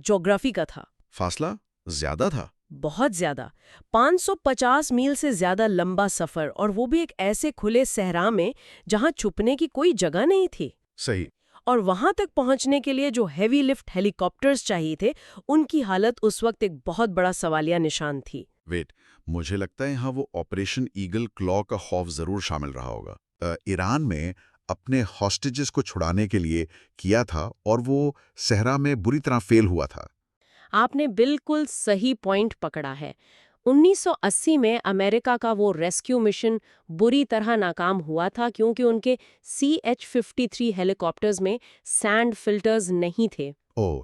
جغرافی کا تھا۔ فاصلہ زیادہ تھا؟ بہت زیادہ، 550 میل سے زیادہ لمبا سفر، اور وہ بھی ایک ایسے کھلے صحرا میں جہاں چھپنے کی کوئی جگہ نہیں تھی۔ صحیح۔ اور وہاں تک پہنچنے کے لیے جو ہیوی لفٹ ہیلی کاپٹرز چاہیے تھے، ان کی حالت اس وقت ایک بہت بڑا سوالیہ نشان تھی۔ ویٹ، مجھے لگتا ہے یہاں وہ آپریشن ایگل کلا کا خوف ضرور شامل رہا ہوگا۔ ایران میں اپنے ہاسٹیجز کو چھڑانے کے لیے کیا تھا اور وہ صحرا میں بری طرح فیل ہوا تھا۔ آپ نے بالکل صحیح پوائنٹ پکڑا ہے۔ 1980 میں امریکہ کا وہ ریسکیو مشن بری طرح ناکام ہوا تھا کیونکہ ان کے CH-53 ہیلی کاپٹرز میں سینڈ فلٹرز نہیں تھے۔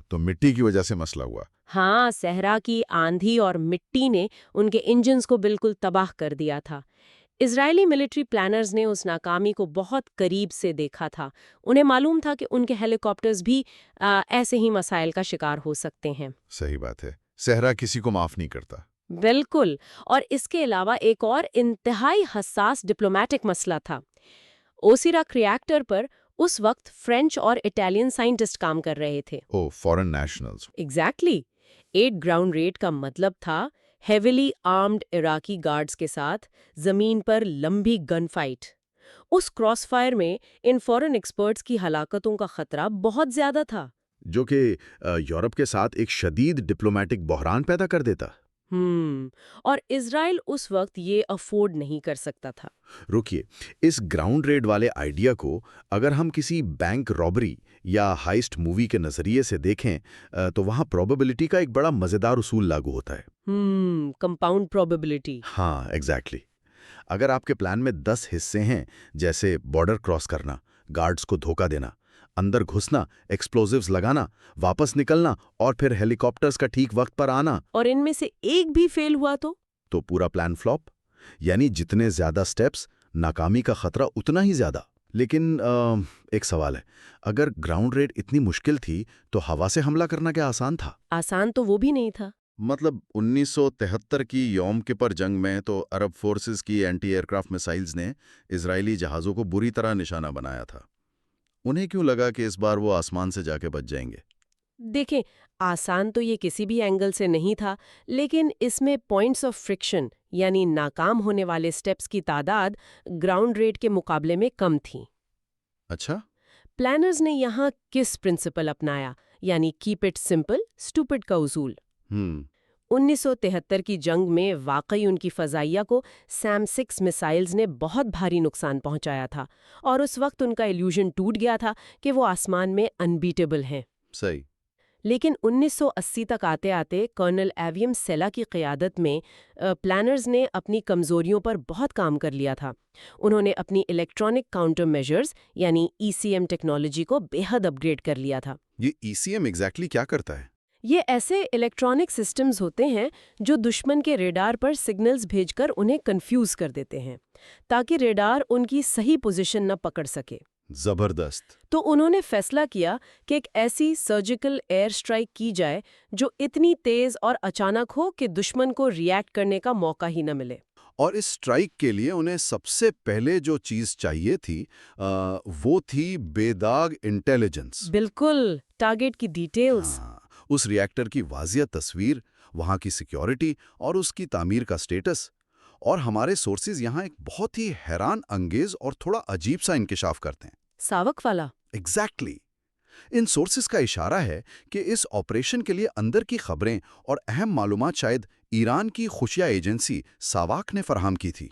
تو مٹی کی وجہ سے مسئلہ ہوا۔ ہاں، صحرا کی آندھی اور مٹی نے ان کے انجنز کو بالکل تباہ کر دیا تھا۔ اسرائیلی ملٹری پلانرز نے اس ناکامی کو بہت قریب سے دیکھا تھا۔ انہیں معلوم تھا کہ ان کے ہیلی کاپٹرز بھی ایسے ہی مسائل کا شکار ہو سکتے ہیں۔ صحیح بات ہے، صحرا کسی کو معاف نہیں کرتا۔ بالکل، اور اس کے علاوہ ایک اور انتہائی حساس ڈپلومیٹک مسئلہ تھا۔ اوسیراک ری ایکٹر پر اس وقت فرینچ اور اٹالین سائنٹسٹ کام کر رہے تھے۔ فورن نیشنلز۔ ایگزیکٹلی۔ 8 گراؤنڈ ریٹ کا مطلب تھا ہیویلی آرمڈ عراقی گارڈز کے ساتھ زمین پر لمبی گن فائٹ۔ اس کراس فائر میں ان فورن ایکسپرٹس کی ہلاکتوں کا خطرہ بہت زیادہ تھا، جو کہ یورپ کے ساتھ ایک شدید ڈپلومیٹک بحران پیدا کر دیتا۔ اور اسرائیل اس وقت یہ افورڈ نہیں کر سکتا تھا۔ رکیے، اس گراؤنڈ ریڈ والے آئیڈیا کو اگر ہم کسی بینک رابری یا ہائسٹ مووی کے نظریے سے دیکھیں تو وہاں پروبیبلٹی کا ایک بڑا مزیدار اصول لاگو ہوتا ہے۔ Compound probability. ہاں، ایگزیکٹلی۔ اگر آپ کے پلان میں 10 حصے ہیں، جیسے بارڈر کراس کرنا، گارڈز کو دھوکہ دینا، اندر گھسنا، ایکسپلوزیوز لگانا، واپس نکلنا اور پھر ہیلی کاپٹرز کا ٹھیک وقت پر آنا، اور ان میں سے ایک بھی فیل ہوا تو پورا پلان فلاپ۔ یعنی جتنے زیادہ سٹیپس، ناکامی کا خطرہ اتنا ہی زیادہ۔ لیکن ایک سوال ہے، اگر گراؤنڈ ریڈ اتنی مشکل تھی تو ہوا سے حملہ کرنا کیا آسان تھا؟ آسان تو وہ بھی نہیں تھا۔ مطلب 1973 کی یوم کپر جنگ میں تو عرب فورسز کی اینٹی ایئرکرافٹ میسائلز نے اسرائیلی جہازوں کو بری طرح نشانہ بنایا تھا۔ انہیں کیوں لگا کہ اس بار وہ آسمان سے جا کے بچ جائیں گے؟ دیکھیں، آسان تو یہ کسی بھی اینگل سے نہیں تھا، لیکن اس میں پوائنٹس آف فرکشن یعنی ناکام ہونے والے سٹیپس کی تعداد گراؤنڈ ریٹ کے مقابلے میں کم تھی۔ اچھا؟ پلانرز نے یہاں کس پرنسپل اپنایا، یعنی کیپ اٹ سمپل اسٹوپڈ کا اصول۔ 1973 کی جنگ میں واقعی ان کی فضائیہ کو سیم 6 میسائلز نے بہت بھاری نقصان پہنچایا تھا، اور اس وقت ان کا ایلیوژن ٹوٹ گیا تھا کہ وہ آسمان میں انبیٹیبل ہیں۔ صحیح۔ لیکن 1980 تک آتے آتے کرنل ایویم سیلا کی قیادت میں پلانرز نے اپنی کمزوریوں پر بہت کام کر لیا تھا۔ انہوں نے اپنی الیکٹرانک کاؤنٹر میجرز یعنی ECM ٹیکنالوجی کو بے حد اپ گریڈ کر لیا تھا۔ یہ ECM ایگزیکٹلی کیا کرتا ہے؟ یہ ایسے الیکٹرانک سسٹمز ہوتے ہیں جو دشمن کے ریڈار پر سگنلز بھیج کر انہیں کنفیوز کر دیتے ہیں تاکہ ریڈار ان کی صحیح پوزیشن نہ پکڑ سکے۔ زبردست۔ تو انہوں نے فیصلہ کیا کہ ایک ایسی سرجیکل ایئر سٹرائک کی جائے جو اتنی تیز اور اچانک ہو کہ دشمن کو ری ایکٹ کرنے کا موقع ہی نہ ملے۔ اور اس سٹرائک کے لیے انہیں سب سے پہلے جو چیز چاہیے تھی وہ تھی بے داغ انٹیلیجنس۔ بالکل، ٹارگٹ کی ڈیٹیلز۔ اس ری ایکٹر کی واضح تصویر، وہاں کی سیکیورٹی اور اس کی تعمیر کا سٹیٹس۔ اور ہمارے سورسز یہاں ایک بہت ہی حیران انگیز اور تھوڑا عجیب سا انکشاف کرتے ہیں۔ ساوک والا؟ ایگزیکٹلی۔ ان سورسز کا اشارہ ہے کہ اس آپریشن کے لیے اندر کی خبریں اور اہم معلومات شاید ایران کی خفیہ ایجنسی ساواک نے فراہم کی تھی۔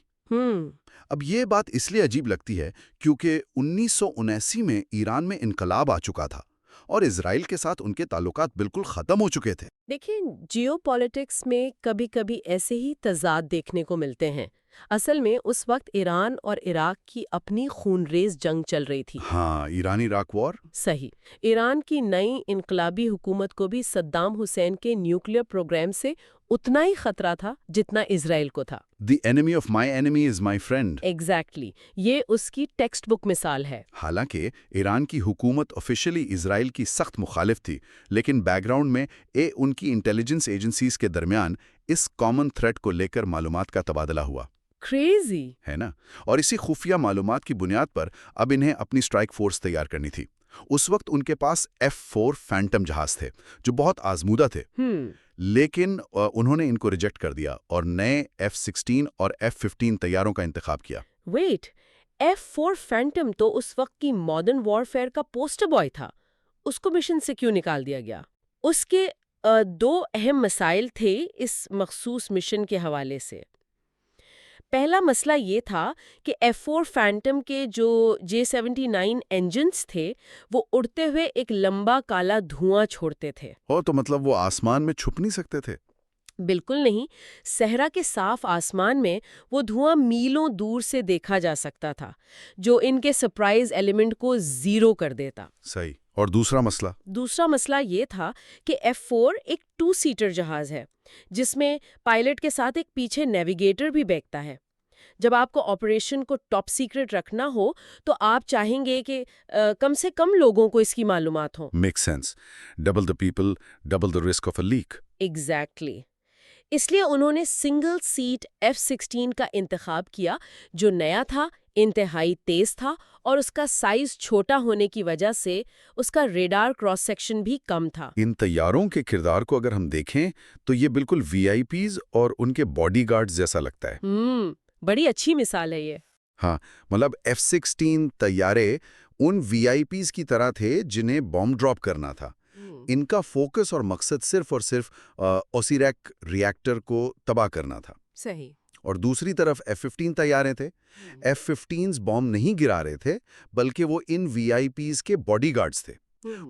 اب یہ بات اس لیے عجیب لگتی ہے کیونکہ 1979 میں ایران میں انقلاب آ چکا تھا اور اسرائیل کے ساتھ ان کے تعلقات بالکل ختم ہو چکے تھے۔ دیکھیں، جیو پالیٹکس میں کبھی کبھی ایسے ہی تضاد دیکھنے کو ملتے ہیں۔ اصل میں اس وقت ایران اور عراق کی اپنی خون ریز جنگ چل رہی تھی۔ ہاں، ایرانی عراق وار۔ صحیح۔ ایران کی نئی انقلابی حکومت کو بھی صدام حسین کے نیوکلیئر پروگرام سے اتنا ہی خطرہ تھا جتنا اسرائیل کو تھا۔ دی enemy of my enemy is my friend۔ Exactly یہ اس کی ٹیکسٹ بک مثال ہے۔ حالانکہ ایران کی حکومت آفیشلی اسرائیل کی سخت مخالف تھی، لیکن بیک گراؤنڈ میں ان کی انٹیلیجنس ایجنسیز کے درمیان اس کامن تھریٹ کو لے کر معلومات کا تبادلہ ہوا کریزی ہے نا، اور اسی خفیہ معلومات کی بنیاد پر اب انہیں اپنی اسٹرائک فورس تیار کرنی تھی۔ اس وقت ان کے پاس F-4 فینٹم جہاز تھے جو بہت آزمودہ تھے، لیکن انہوں نے ان کو ریجیکٹ کر دیا اور نئے F-16 اور F-15 طیاروں کا انتخاب کیا۔ ویٹ، F-4 فینٹم تو اس وقت کی ماڈرن وارفیئر کا پوسٹر بوائے تھا، اس کو مشن سے کیوں نکال دیا گیا؟ اس کے دو اہم مسائل تھے اس مخصوص مشن کے حوالے سے۔ پہلا مسئلہ یہ تھا کہ F-4 فینٹم کے جو J-79 انجنز تھے وہ اڑتے ہوئے ایک لمبا کالا دھواں چھوڑتے تھے۔ تو مطلب وہ آسمان میں چھپ نہیں سکتے تھے؟ بالکل نہیں، صحرا کے صاف آسمان میں وہ دھواں میلوں دور سے دیکھا جا سکتا تھا، جو ان کے سرپرائز ایلیمنٹ کو زیرو کر دیتا۔ صحیح۔ اور دوسرا مسئلہ یہ تھا کہ F-4 ایک 2 سیٹر جہاز ہے جس میں پائلٹ کے ساتھ ایک پیچھے نیویگیٹر بھی بیٹھتا ہے۔ جب آپ کو آپریشن کو ٹاپ سیکرٹ رکھنا ہو تو آپ چاہیں گے کہ کم سے کم لوگوں کو اس کی معلومات ہوں۔ Make sense, double the people, double the risk of a leak. Exactly, اس لیے انہوں نے سنگل سیٹ F-16 کا انتخاب کیا جو نیا تھا، انتہائی تیز تھا، اور اس کا سائز چھوٹا ہونے کی وجہ سے اس کا ریڈار کراس سیکشن بھی کم تھا۔ ان طیاروں کے کردار کو اگر ہم دیکھیں تو یہ بالکل VIPs اور ان کے باڈی گارڈز جیسا لگتا ہے۔ بڑی اچھی مثال ہے یہ۔ ہاں، مطلب F-16 طیارے ان VIPs کی طرح تھے جنہیں بام ڈراپ کرنا تھا۔ ان کا فوکس اور مقصد صرف اور صرف اوسیریک ریاکٹر کو تباہ کرنا تھا۔ صحیح۔ اور دوسری طرف F-15 طیارے تھے۔ F-15s بام نہیں گرا رہے تھے بلکہ وہ ان VIPs کے باڈی گارڈز تھے۔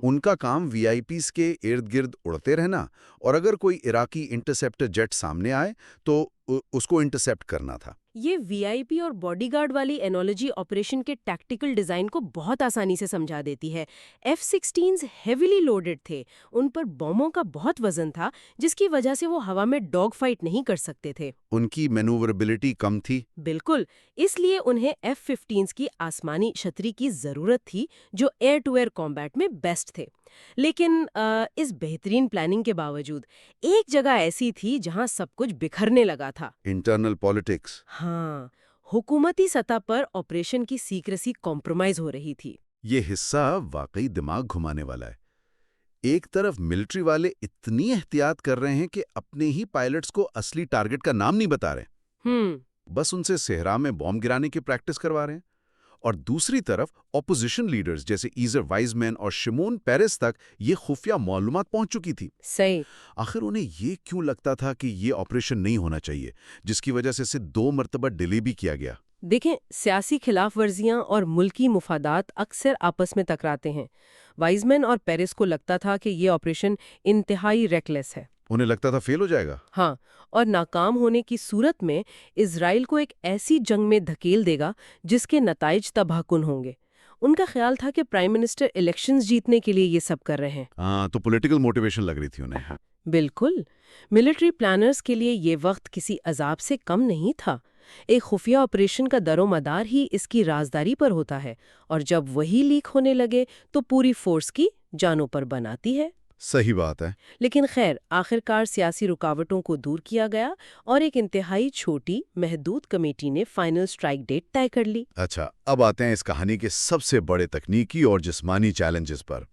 ان کا کام VIPs کے ارد گرد اڑتے رہنا، اور اگر کوئی عراقی انٹرسیپٹر جیٹ سامنے آئے تو اس کو انٹرسیپٹ کرنا تھا۔ یہ VIP اور باڈی گارڈ والی انالوجی آپریشن کے ٹیکٹیکل ڈیزائن کو بہت آسانی سے سمجھا دیتی ہے۔ F-16s ہیویلی لوڈڈ تھے، ان پر بموں کا بہت وزن تھا جس کی وجہ سے وہ ہوا میں ڈاگ فائٹ نہیں کر سکتے تھے۔ ان کی مینووربلٹی کم تھی۔ بالکل، اس لیے انہیں F-15s کی آسمانی چھتری کی ضرورت تھی جو ایئر ٹو ایئر کامبیٹ میں بیسٹ تھے۔ لیکن اس بہترین پلاننگ کے باوجود ایک جگہ ایسی تھی جہاں سب کچھ بکھرنے لگا تھا۔ Internal politics. ہاں، حکومتی سطح پر آپریشن کی سیکریسی کمپرومائز ہو رہی تھی۔ یہ حصہ واقعی دماغ گھمانے والا ہے۔ ایک طرف ملٹری والے اتنی احتیاط کر رہے ہیں کہ اپنے ہی پائلٹس کو اصلی ٹارگٹ کا نام نہیں بتا رہے، بس ان سے صحرا میں بام گرانے کی پریکٹس کروا رہے ہیں۔ اور دوسری طرف اپوزیشن لیڈرز جیسے ایزر وائزمین اور شمون پیرس تک یہ خفیہ معلومات پہنچ چکی تھی۔ صحیح۔ آخر انہیں یہ کیوں لگتا تھا کہ یہ آپریشن نہیں ہونا چاہیے، جس کی وجہ سے اسے 2 مرتبہ ڈیلے بھی کیا گیا؟ دیکھیں، سیاسی خلاف ورزیاں اور ملکی مفادات اکثر آپس میں ٹکراتے ہیں۔ وائزمین اور پیرس کو لگتا تھا کہ یہ آپریشن انتہائی ریکلیس ہے۔ انہیں لگتا تھا فیل ہو جائے گا۔ ہاں، اور ناکام ہونے کی صورت میں اسرائیل کو ایک ایسی جنگ میں دھکیل دے گا جس کے نتائج تباہ کن ہوں گے۔ ان کا خیال تھا کہ پرائم منسٹر الیکشنز جیتنے کے لیے یہ سب کر رہے ہیں۔ ہاں، تو پولیٹیکل موٹیویشن لگ رہی تھی انہیں۔ بالکل، ملٹری پلانرز کے لیے یہ وقت کسی عذاب سے کم نہیں تھا۔ ایک خفیہ آپریشن کا در و مدار ہی اس کی رازداری پر ہوتا ہے، اور جب وہی لیک ہونے لگے تو پوری فورس کی جانوں پر بناتی ہے۔ صحیح بات ہے۔ لیکن خیر، آخرکار سیاسی رکاوٹوں کو دور کیا گیا اور ایک انتہائی چھوٹی محدود کمیٹی نے فائنل سٹرائک ڈیٹ طے کر لی۔ اچھا، اب آتے ہیں اس کہانی کے سب سے بڑے تکنیکی اور جسمانی چیلنجز پر۔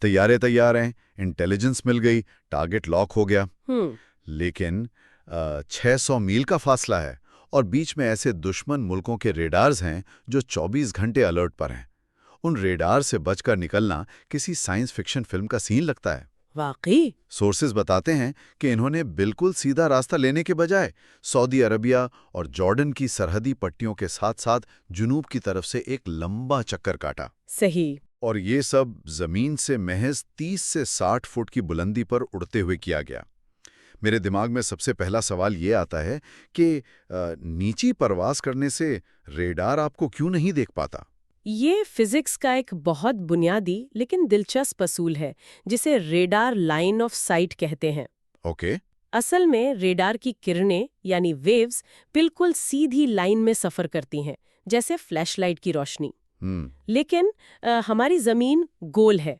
طیارے تیار ہیں، انٹیلیجنس مل گئی، ٹارگٹ لاک ہو گیا، لیکن 600 میل کا فاصلہ ہے اور بیچ میں ایسے دشمن ملکوں کے ریڈارز ہیں جو 24 گھنٹے الرٹ پر ہیں۔ ان ریڈار سے بچ کر نکلنا کسی سائنس فکشن فلم کا سین لگتا ہے۔ واقعی؟ سورسز بتاتے ہیں کہ انہوں نے بالکل سیدھا راستہ لینے کے بجائے سعودی عربیہ اور جارڈن کی سرحدی پٹیوں کے ساتھ ساتھ جنوب کی طرف سے ایک لمبا چکر کاٹا۔ صحیح۔ اور یہ سب زمین سے محض 30 سے 60 فٹ کی بلندی پر اڑتے ہوئے کیا گیا۔ میرے دماغ میں سب سے پہلا سوال یہ آتا ہے کہ نیچی پرواز کرنے سے ریڈار آپ کو کیوں نہیں دیکھ پاتا؟ یہ فزکس کا ایک بہت بنیادی لیکن دلچسپ اصول ہے جسے ریڈار لائن آف سائٹ کہتے ہیں۔ اوکے۔ اصل میں ریڈار کی کرنیں یعنی ویوز بالکل سیدھی لائن میں سفر کرتی ہیں، جیسے فلیش لائٹ کی روشنی۔ لیکن ہماری زمین گول ہے۔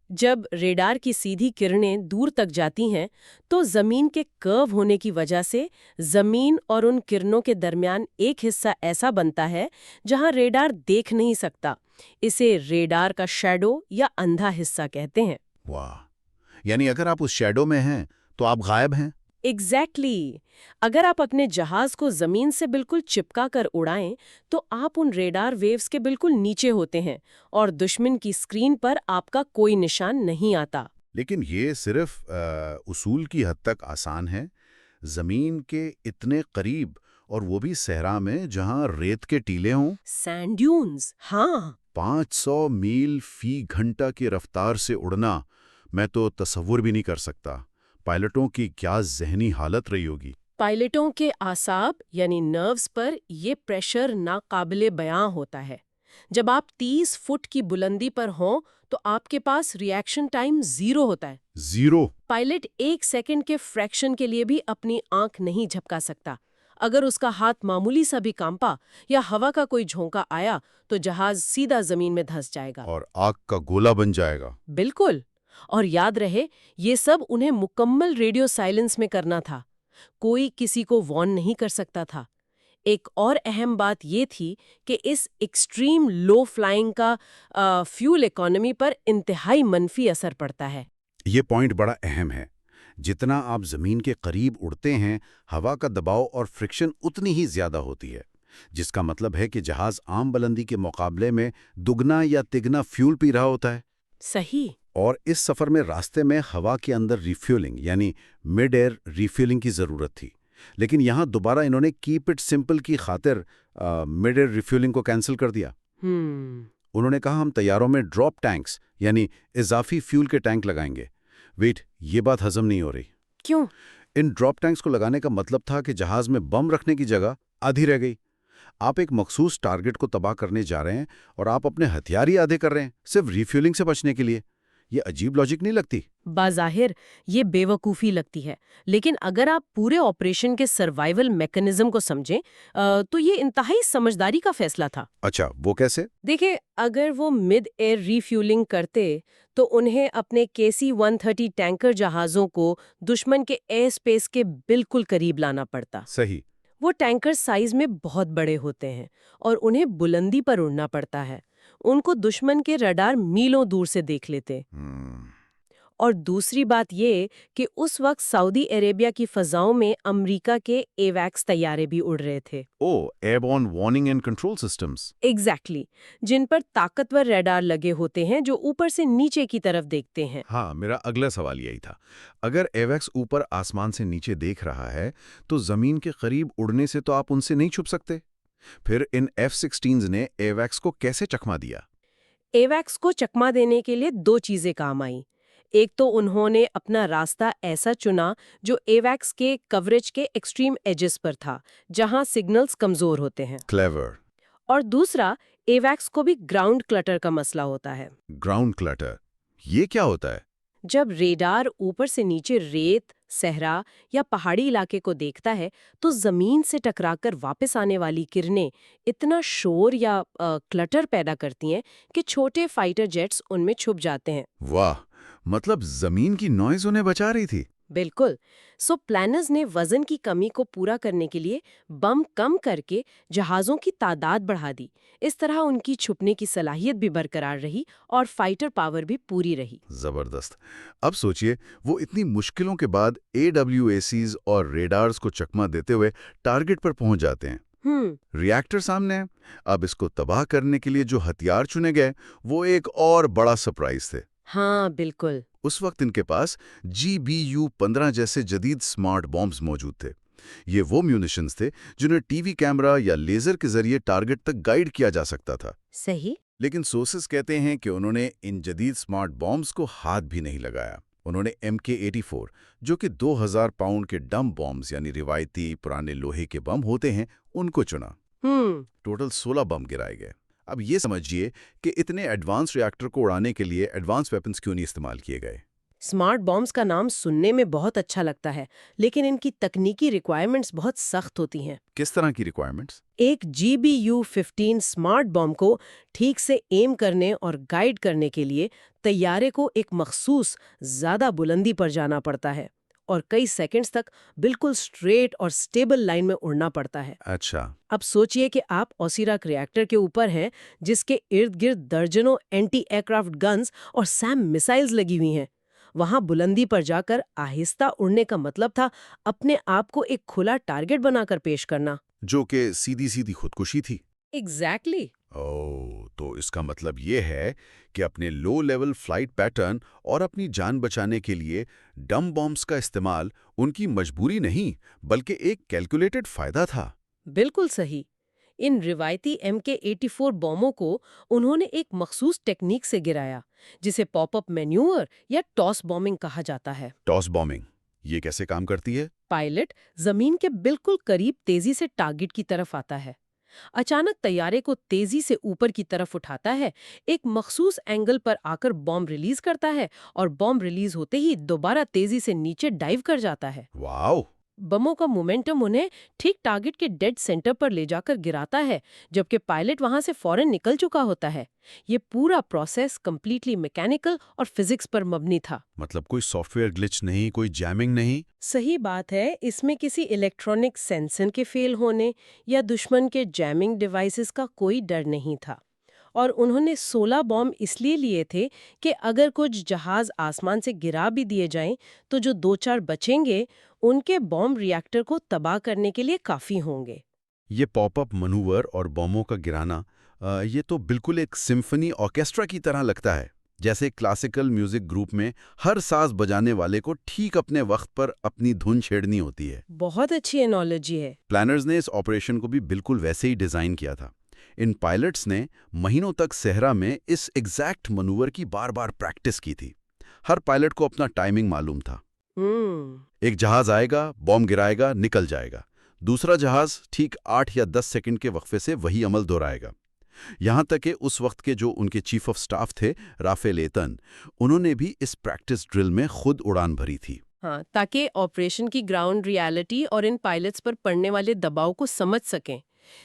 جب ریڈار کی سیدھی کرنیں دور تک جاتی ہیں تو زمین کے کرو ہونے کی وجہ سے زمین اور ان کرنوں کے درمیان ایک حصہ ایسا بنتا ہے جہاں ریڈار دیکھ نہیں سکتا۔ اسے ریڈار کا شیڈو یا اندھا حصہ کہتے ہیں۔ واہ، یعنی اگر آپ اس شیڈو میں ہیں تو آپ غائب ہیں؟ ایگزیکٹلی اگر آپ اپنے جہاز کو زمین سے بالکل چپکا کر اڑائیں تو آپ ان ریڈار ویوز کے بالکل نیچے ہوتے ہیں اور دشمن کی اسکرین پر آپ کا کوئی نشان نہیں آتا۔ لیکن یہ صرف اصول کی حد تک آسان ہے، زمین کے اتنے قریب اور وہ بھی صحرا میں جہاں ریت کے ٹیلے ہوں۔ سینڈ ڈیونز، ہاں 500 میل فی گھنٹہ کی رفتار سے اڑنا میں تو تصور بھی نہیں کر سکتا۔ پائلٹوں کی کیا ذہنی حالت رہی ہوگی؟ پائلٹوں کے اعصاب یعنی نروز پر یہ پریشر ناقابل بیاں ہوتا ہے۔ جب آپ 30 فٹ کی بلندی پر ہوں تو آپ کے پاس ری ایکشن ٹائم 0 ہوتا ہے۔ 0؟ پائلٹ 1 سیکنڈ کے فریکشن کے لیے بھی اپنی آنکھ نہیں جھپکا سکتا۔ اگر اس کا ہاتھ معمولی سا بھی کانپا یا ہوا کا کوئی جھونکا آیا تو جہاز سیدھا زمین میں دھس جائے گا اور آگ کا گولا بن جائے گا۔ بالکل، اور یاد رہے یہ سب انہیں مکمل ریڈیو سائلنس میں کرنا تھا۔ کوئی کسی کو وارن نہیں کر سکتا تھا۔ ایک اور اہم بات یہ تھی کہ اس ایکسٹریم لو فلائنگ کا فیول اکانومی پر انتہائی منفی اثر پڑتا ہے۔ یہ پوائنٹ بڑا اہم ہے۔ جتنا آپ زمین کے قریب اڑتے ہیں، ہوا کا دباؤ اور فرکشن اتنی ہی زیادہ ہوتی ہے، جس کا مطلب ہے کہ جہاز عام بلندی کے مقابلے میں دگنا یا تگنا فیول پی رہا ہوتا ہے۔ صحیح۔ اور اس سفر میں راستے میں ہوا کے اندر ریفیولنگ یعنی مڈ ایئر ریفیولنگ کی ضرورت تھی، لیکن یہاں دوبارہ انہوں نے کیپ اٹ سمپل کی خاطر مڈ ایئر ریفیولنگ کو کینسل کر دیا۔ انہوں نے کہا ہم طیاروں میں ڈراپ ٹینکس یعنی اضافی فیول کے ٹینک لگائیں گے۔ ویٹ، یہ بات ہضم نہیں ہو رہی۔ کیوں؟ ان ڈراپ ٹینکس کو لگانے کا مطلب تھا کہ جہاز میں بم رکھنے کی جگہ آدھی رہ گئی۔ آپ ایک مخصوص ٹارگٹ کو تباہ کرنے جا رہے ہیں اور آپ اپنے ہتھیار ہی آدھے کر رہے ہیں صرف ریفیولنگ سے بچنے کے لیے۔ یہ عجیب لاجک نہیں لگتی؟ بظاہر یہ بے وقوفی لگتی ہے، لیکن اگر آپ پورے آپریشن کے سروائیول میکنزم کو سمجھیں تو یہ انتہائی سمجھداری کا فیصلہ تھا۔ اچھا، وہ کیسے؟ دیکھیں، اگر وہ مڈ ایئر ریفیولنگ کرتے تو انہیں اپنے KC-130 ٹینکر جہازوں کو دشمن کے ایئر اسپیس کے بالکل قریب لانا پڑتا۔ صحیح۔ وہ ٹینکر سائز میں بہت بڑے ہوتے ہیں اور انہیں بلندی پر اڑنا پڑتا ہے۔ ان کو دشمن کے رڈار میلوں دور سے دیکھ لیتے۔ اور دوسری بات یہ کہ اس وقت سعودی عربیہ کی فضاؤں میں امریکہ کے ایویکس طیارے بھی اڑ رہے تھے۔ Airborne warning and control systems. Exactly, جن پر طاقتور ریڈار لگے ہوتے ہیں جو اوپر سے نیچے کی طرف دیکھتے ہیں۔ ہاں، میرا اگلا سوال یہی تھا۔ اگر ایویکس اوپر آسمان سے نیچے دیکھ رہا ہے تو زمین کے قریب اڑنے سے تو آپ ان سے نہیں چھپ سکتے۔ پھر ان F-16s نے ایویکس کو کیسے چکما دیا؟ ایویکس کو چکما دینے کے لیے 2 چیزیں کام آئیں۔ ایک تو انہوں نے اپنا راستہ ایسا چنا جو ایویکس کے کوریج کے ایکسٹریم ایجز پر تھا، جہاں سگنلز کمزور ہوتے ہیں۔ کلیور۔ اور دوسرا، ایویکس کو بھی گراؤنڈ کلٹر کا مسئلہ ہوتا ہے۔ گراؤنڈ کلٹر، یہ کیا ہوتا ہے؟ جب ریڈار اوپر سے نیچے ریت، صحرا یا پہاڑی علاقے کو دیکھتا ہے تو زمین سے ٹکرا کر واپس آنے والی کرنیں اتنا شور یا کلٹر پیدا کرتی ہیں کہ چھوٹے فائٹر جیٹس ان میں چھپ جاتے ہیں۔ واہ، مطلب زمین کی نوائز انہیں بچا رہی تھی۔ بالکل۔ سو پلانرز نے وزن کی کمی کو پورا کرنے کے لیے بم کم کر کے جہازوں کی تعداد بڑھا دی۔ اس طرح ان کی چھپنے کی صلاحیت بھی برقرار رہی اور فائٹر پاور بھی پوری رہی۔ زبردست۔ اب سوچئے، وہ اتنی مشکلوں کے بعد AWACs اور ریڈارز کو چکما دیتے ہوئے ٹارگٹ پر پہنچ جاتے ہیں۔ ری ایکٹر سامنے ہے۔ اب اس کو تباہ کرنے کے لیے جو ہتھیار چنے گئے وہ ایک اور بڑا سرپرائز تھے۔ ہاں بالکل۔ اس وقت ان کے پاس GBU-15 جیسے جدید سمارٹ بامز موجود تھے۔ یہ وہ میونیشنز تھے جنہیں ٹی وی کیمرہ یا لیزر کے ذریعے ٹارگٹ تک گائیڈ کیا جا سکتا تھا۔ صحیح۔ لیکن سورسز کہتے ہیں کہ انہوں نے ان جدید سمارٹ بامز کو ہاتھ بھی نہیں لگایا۔ انہوں نے MK-84 جو کہ 2000 پاؤنڈ کے ڈم بامز یعنی روایتی پرانے لوہے کے بم ہوتے ہیں ان کو چنا۔ ٹوٹل 16 بم گرائے گئے۔ اب یہ سمجھیے کہ اتنے ایڈوانس ری ایکٹر کو اڑانے کے لیے ایڈوانس ویپنز کیوں نہیں استعمال کیے گئے۔ اسمارٹ بامز کا نام سننے میں بہت اچھا لگتا ہے، لیکن ان کی تکنیکی ریکوائرمنٹس بہت سخت ہوتی ہیں۔ کس طرح کی ریکوائرمنٹس؟ ایک GBU-15 اسمارٹ بم کو ٹھیک سے ایم کرنے اور گائیڈ کرنے کے لیے طیارے کو ایک مخصوص زیادہ بلندی پر جانا پڑتا ہے اور کئی سیکنڈز تک بالکل سٹریٹ اور سٹیبل لائن میں اڑنا پڑتا ہے۔ اچھا، اب سوچئے کہ آپ اوسیراک ریاکٹر کے اوپر ہیں جس کے ارد گرد درجنوں اینٹی ایئر کرافٹ گنز اور سیم میسائلز لگی ہوئی ہیں۔ وہاں بلندی پر جا کر آہستہ اڑنے کا مطلب تھا اپنے آپ کو ایک کھلا ٹارگٹ بنا کر پیش کرنا۔ جو کہ سیدھی سیدھی خودکشی تھی۔ ایگزیکٹلی۔ تو اس کا مطلب یہ ہے کہ اپنے لو لیول فلائٹ پیٹرن اور اپنی جان بچانے کے لیے ڈم بامز کا استعمال ان کی مجبوری نہیں بلکہ ایک کیلکولیٹڈ فائدہ تھا۔ بالکل صحیح۔ ان روایتی MK-84 بوموں کو انہوں نے ایک مخصوص ٹیکنیک سے گرایا جسے پاپ اپ مینیور یا ٹاس بومنگ کہا جاتا ہے۔ ٹاس بامنگ یہ کیسے کام کرتی ہے؟ پائلٹ زمین کے بالکل قریب تیزی سے ٹارگٹ کی طرف آتا ہے، اچانک طیارے کو تیزی سے اوپر کی طرف اٹھاتا ہے، ایک مخصوص اینگل پر آ کر بم ریلیز کرتا ہے اور بم ریلیز ہوتے ہی دوبارہ تیزی سے نیچے ڈائیو کر جاتا ہے۔ واو! بموں کا مومنٹم انہیں ٹھیک ٹارگٹ کے ڈیڈ سینٹر پر لے جا کر گراتا ہے جبکہ پائلٹ وہاں سے فوراً نکل چکا ہوتا ہے۔ یہ پورا پروسیس کمپلیٹلی میکینیکل اور فزکس پر مبنی تھا۔ مطلب کوئی سافٹ ویئر گلچ نہیں، کوئی جیمنگ نہیں؟ صحیح بات ہے، اس میں کسی الیکٹرانک سینسر کے فیل ہونے یا دشمن کے جیمنگ ڈیوائسز کا کوئی ڈر نہیں تھا۔ اور انہوں نے 16 بم اس لیے لیے تھے کہ اگر کچھ جہاز آسمان سے گرا بھی دیے جائیں تو جو 2-4 بچیں گے ان کے بم ری ایکٹر کو تباہ کرنے کے لیے کافی ہوں گے۔ یہ پاپ اپ منور اور بموں کا گرانا یہ تو بالکل ایک سمفنی آرکیسٹرا کی طرح لگتا ہے، جیسے کلاسیکل میوزک گروپ میں ہر ساز بجانے والے کو ٹھیک اپنے وقت پر اپنی دھن چھیڑنی ہوتی ہے۔ بہت اچھی انالوجی ہے۔ پلانرز نے اس آپریشن کو بھی بالکل ویسے ہی ڈیزائن کیا تھا۔ ان پائلٹس نے مہینوں تک صحرا میں اس ایگزیکٹ منور کی بار بار پریکٹس کی تھی۔ ہر پائلٹ کو اپنا ٹائمنگ معلوم تھا۔ ایک جہاز آئے گا، بم گرائے گا، نکل جائے گا۔ دوسرا جہاز ٹھیک 8 یا 10 سیکنڈ کے وقفے سے وہی عمل دہرائے گا۔ یہاں تک کہ اس وقت کے جو ان کے چیف آف سٹاف تھے رافیل ایتن، انہوں نے بھی اس پریکٹس ڈرل میں خود اڑان بھری تھی۔ ہاں، تاکہ آپریشن کی گراؤنڈ ریالٹی اور ان پائلٹس پر پڑنے والے دباؤ کو سمجھ سکیں۔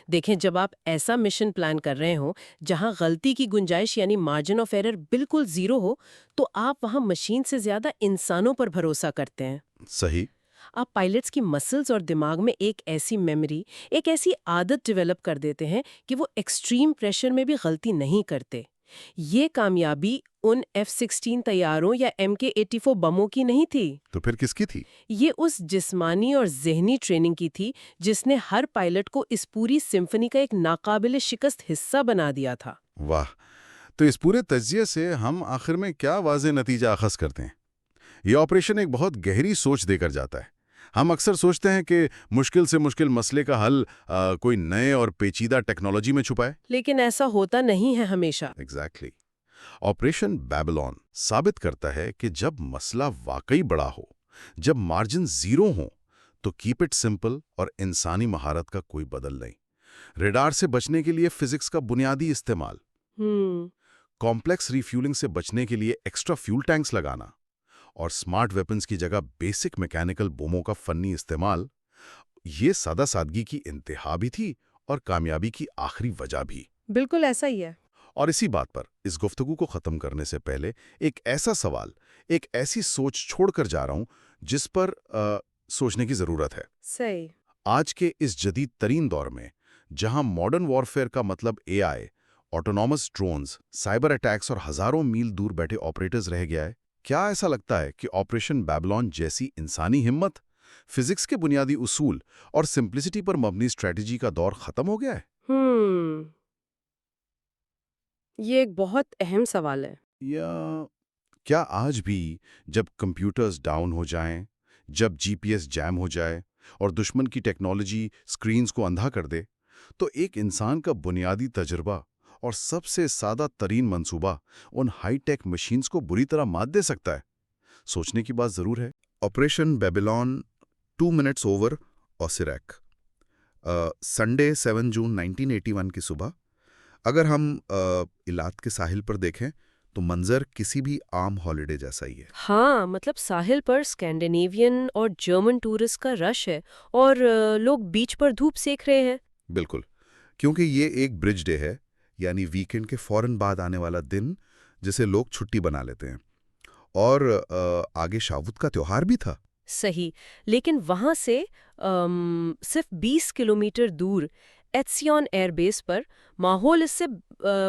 دیکھیں، جب آپ ایسا مشن پلان کر رہے ہوں جہاں غلطی کی گنجائش یعنی مارجن آف ایرر بالکل زیرو ہو تو آپ وہاں مشین سے زیادہ انسانوں پر بھروسہ کرتے ہیں۔ صحیح۔ آپ پائلٹس کی مسلز اور دماغ میں ایک ایسی میموری، ایک ایسی عادت ڈیولپ کر دیتے ہیں کہ وہ ایکسٹریم پریشر میں بھی غلطی نہیں کرتے۔ یہ کامیابی ان F-16 طیاروں یا MK-84 بموں کی نہیں تھی، تو پھر کس کی تھی؟ یہ اس جسمانی اور ذہنی ٹریننگ کی تھی جس نے ہر پائلٹ کو اس پوری سمفنی کا ایک ناقابل شکست حصہ بنا دیا تھا۔ واہ! تو اس پورے تجزیے سے ہم آخر میں کیا واضح نتیجہ اخذ کرتے ہیں؟ یہ آپریشن ایک بہت گہری سوچ دے کر جاتا ہے۔ ہم اکثر سوچتے ہیں کہ مشکل سے مشکل مسئلے کا حل کوئی نئے اور پیچیدہ ٹیکنالوجی میں چھپا ہے، لیکن ایسا ہوتا نہیں ہے ہمیشہ۔ ایگزیکٹلی۔ آپریشن بیبلون ثابت کرتا ہے کہ جب مسئلہ واقعی بڑا ہو، جب مارجن زیرو ہوں، تو کیپ اٹ سمپل اور انسانی مہارت کا کوئی بدل نہیں۔ ریڈار سے بچنے کے لیے فزکس کا بنیادی استعمال، کمپلیکس ریفیولنگ سے بچنے کے لیے ایکسٹرا فیول ٹینکس لگانا، اور سمارٹ ویپنز کی جگہ بیسک میکینیکل بوموں کا فنی استعمال، یہ سادہ سادگی کی انتہا بھی تھی اور کامیابی کی آخری وجہ بھی۔ بالکل ایسا ہی ہے۔ اور اسی بات پر اس گفتگو کو ختم کرنے سے پہلے ایک ایسا سوال، ایک ایسی سوچ چھوڑ کر جا رہا ہوں جس پر سوچنے کی ضرورت ہے۔ صحیح۔ آج کے اس جدید ترین دور میں جہاں ماڈرن وارفیئر کا مطلب AI، autonomous drones, cyber attacks اور ہزاروں میل دور بیٹھے آپریٹرز رہ گیا ہے، کیا ایسا لگتا ہے کہ آپریشن بیبلون جیسی انسانی ہمت، فزکس کے بنیادی اصول اور سمپلسٹی پر مبنی اسٹریٹجی کا دور ختم ہو گیا ہے؟ یہ ایک بہت اہم سوال ہے۔ یا کیا آج بھی جب کمپیوٹرز ڈاؤن ہو جائیں، جب GPS جیم ہو جائے اور دشمن کی ٹیکنالوجی سکرینز کو اندھا کر دے، تو ایک انسان کا بنیادی تجربہ اور سب سے سادہ ترین منصوبہ ان ہائی ٹیک مشینز کو بری طرح مات دے سکتا ہے؟ سوچنے کی بات ضرور ہے۔ Operation Babylon 2 minutes over اوسیراک، Sunday 7 جون 1981 کی صبح۔ اگر ہم ایلات کے ساحل پر دیکھیں تو منظر کسی بھی عام ہالیڈے جیسا ہی ہے۔ ہاں، مطلب ساحل پر اسکینڈینیوین اور جرمن ٹورسٹ کا رش ہے اور لوگ بیچ پر دھوپ سیک رہے ہیں۔ بالکل، کیونکہ یہ ایک برج ڈے ہے، یعنی ویکینڈ کے فوراً بعد آنے والا دن جسے لوگ چھٹی بنا لیتے ہیں۔ اور آگے شاوت کا تہوار بھی تھا۔ صحیح، لیکن وہاں سے صرف 20 کلومیٹر دور ایتسیون ایئر بیس پر ماحول اس سے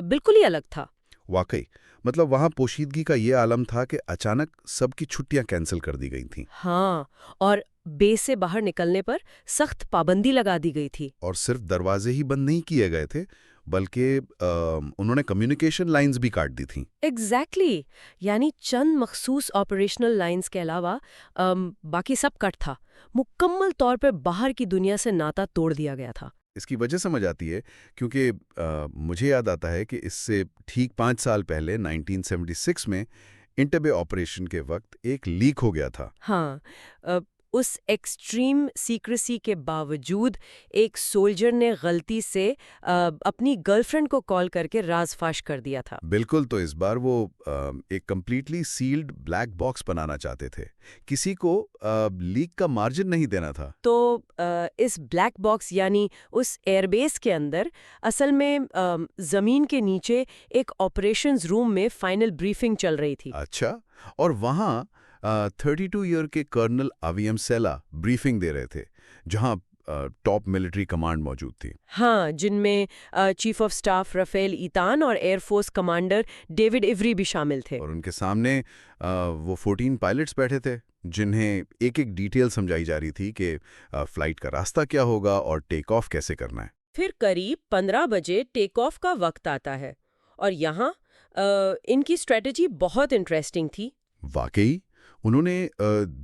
بالکل ہی الگ تھا۔ واقعی، مطلب وہاں پوشیدگی کا یہ عالم تھا کہ اچانک سب کی چھٹیاں کینسل کر دی گئی تھیں، ہاں، اور بیس سے باہر نکلنے پر سخت پابندی لگا دی گئی تھی۔ اور صرف دروازے ہی بند نہیں کیے گئے تھے بلکہ انہوں نے کمیونیکیشن لائنز بھی کاٹ دی تھیں۔ ایگزیکٹلی، یعنی چند مخصوص آپریشنل لائنز کے علاوہ باقی سب کٹ تھا، مکمل طور پر باہر کی دنیا سے ناتا توڑ دیا گیا تھا۔ اس کی وجہ سمجھ آتی ہے کیونکہ مجھے یاد آتا ہے کہ اس سے ٹھیک 5 سال پہلے 1976 میں انٹربے آپریشن کے وقت ایک لیک ہو گیا تھا۔ ہاں، اس ایکسٹریم سیکریسی کے باوجود ایک سولجر نے غلطی سے اپنی گرل فرینڈ کو کال کر کے راز فاش کر دیا تھا۔ بالکل، تو اس بار وہ ایک کمپلیٹلی سیلڈ بلیک باکس بنانا چاہتے تھے، کسی کو لیک کا مارجن نہیں دینا تھا۔ تو اس بلیک باکس یعنی اس ایئر بیس کے اندر اصل میں زمین کے نیچے ایک آپریشنز روم میں فائنل بریفنگ چل رہی تھی۔ اچھا، اور وہاں 32 ایئر کے کرنل آویم سیلا بریفنگ دے رہے تھے، جہاں ٹاپ ملٹری کمانڈ موجود تھی۔ ہاں، جن میں چیف آف سٹاف رفیل ایتان اور air force commander David every بھی شامل تھے۔ اور ان کے سامنے وہ 14 پائلٹس بیٹھے تھے جنہیں ایک ایک ڈیٹیل سمجھائی جا رہی تھی کہ فلائٹ کا راستہ کیا ہوگا اور ٹیک آف کیسے کرنا ہے۔ پھر قریب 15 بجے ٹیک آف کا وقت آتا ہے اور یہاں ان کی اسٹریٹجی بہت انٹرسٹنگ تھی۔ واقعی انہوں نے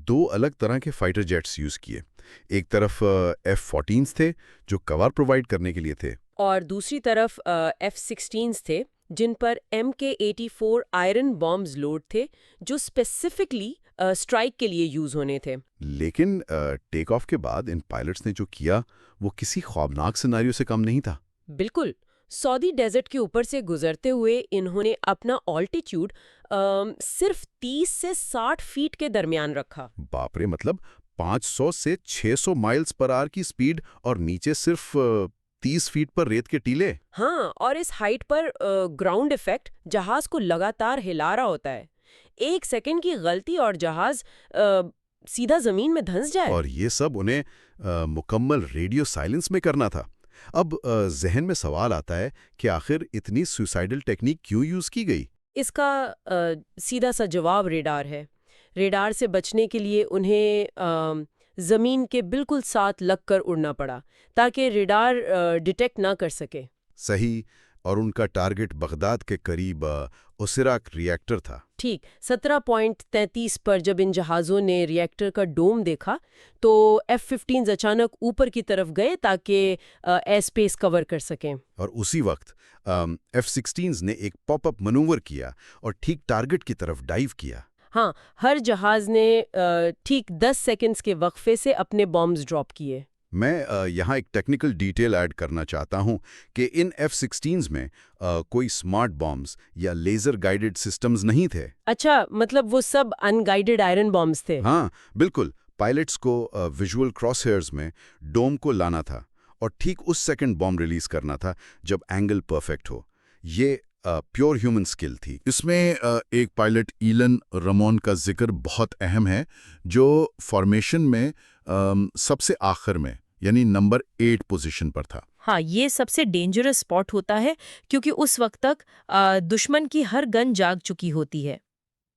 2 الگ طرح کے فائٹر جیٹس یوز کیے، ایک طرف F-14s تھے جو کور پرووائڈ کرنے کے لیے تھے، اور دوسری طرف F-16s تھے جن پر MK-84 آئرن بامز لوڈ تھے جو اسپیسیفکلی اسٹرائک کے لیے یوز ہونے تھے۔ لیکن ٹیک آف کے بعد ان پائلٹس نے جو کیا وہ کسی خوابناک سیناریو سے کم نہیں تھا۔ بالکل، سعودی ڈیزرٹ کے اوپر سے گزرتے ہوئے انہوں نے اپنا آلٹیٹیوڈ صرف 30 سے 60 فیٹ کے درمیان رکھا۔ باپ رے، مطلب 500 سے 600 مائلز پر آور کی سپیڈ اور نیچے صرف 30 فیٹ پر ریت کے ٹیلے۔ ہاں، اور اس ہائٹ پر گراؤنڈ ایفیکٹ جہاز کو لگاتار ہلا رہا ہوتا ہے، 1 سیکنڈ کی غلطی اور جہاز سیدھا زمین میں دھنس جائے۔ اور یہ سب انہیں مکمل ریڈیو سائلنس میں کرنا تھا۔ اب ذہن میں سوال آتا ہے کہ آخر اتنی سوسائڈل ٹیکنیک کیوں یوز کی گئی؟ اس کا سیدھا سا جواب ریڈار ہے۔ ریڈار سے بچنے کے لیے انہیں زمین کے بالکل ساتھ لگ کر اڑنا پڑا تاکہ ریڈار ڈیٹیکٹ نہ کر سکے۔ صحیح، اور ان کا ٹارگٹ بغداد کے قریب اوسیراک ری ایکٹر تھا۔ ٹھیک 17.33 پر جب ان جہازوں نے ری ایکٹر کا ڈوم دیکھا تو F-15s اچانک اوپر کی طرف گئے تاکہ ایئر اسپیس کور کر سکیں۔ اور اسی وقت F-16s نے ایک پاپ اپ منوور کیا اور ٹھیک ٹارگٹ کی طرف ڈائیو کیا۔ ہاں، ہر جہاز نے ٹھیک 10 سیکنڈز کے وقفے سے اپنے بامز ڈراپ کیے۔ میں یہاں ایک ٹیکنیکل ڈیٹیل ایڈ کرنا چاہتا ہوں کہ ان F-16s میں کوئی سمارٹ بامز یا لیزر گائیڈڈ سسٹمز نہیں تھے۔ اچھا، مطلب وہ سب ان گائیڈڈ آئرن بامز تھے؟ ہاں بالکل، پائلٹس کو ویژول کراس ہیئرز میں ڈوم کو لانا تھا اور ٹھیک اس سیکنڈ بام ریلیز کرنا تھا جب اینگل پرفیکٹ ہو۔ یہ پیور ہیومن سکل تھی۔ اس میں ایک پائلٹ ایلن رمون کا ذکر بہت اہم ہے جو فارمیشن میں سب سے آخر میں یعنی نمبر 8 پوزیشن پر تھا۔ ہاں، یہ سب سے ڈینجرس اسپاٹ ہوتا ہے کیونکہ اس وقت تک دشمن کی ہر گن جاگ چکی ہوتی ہے۔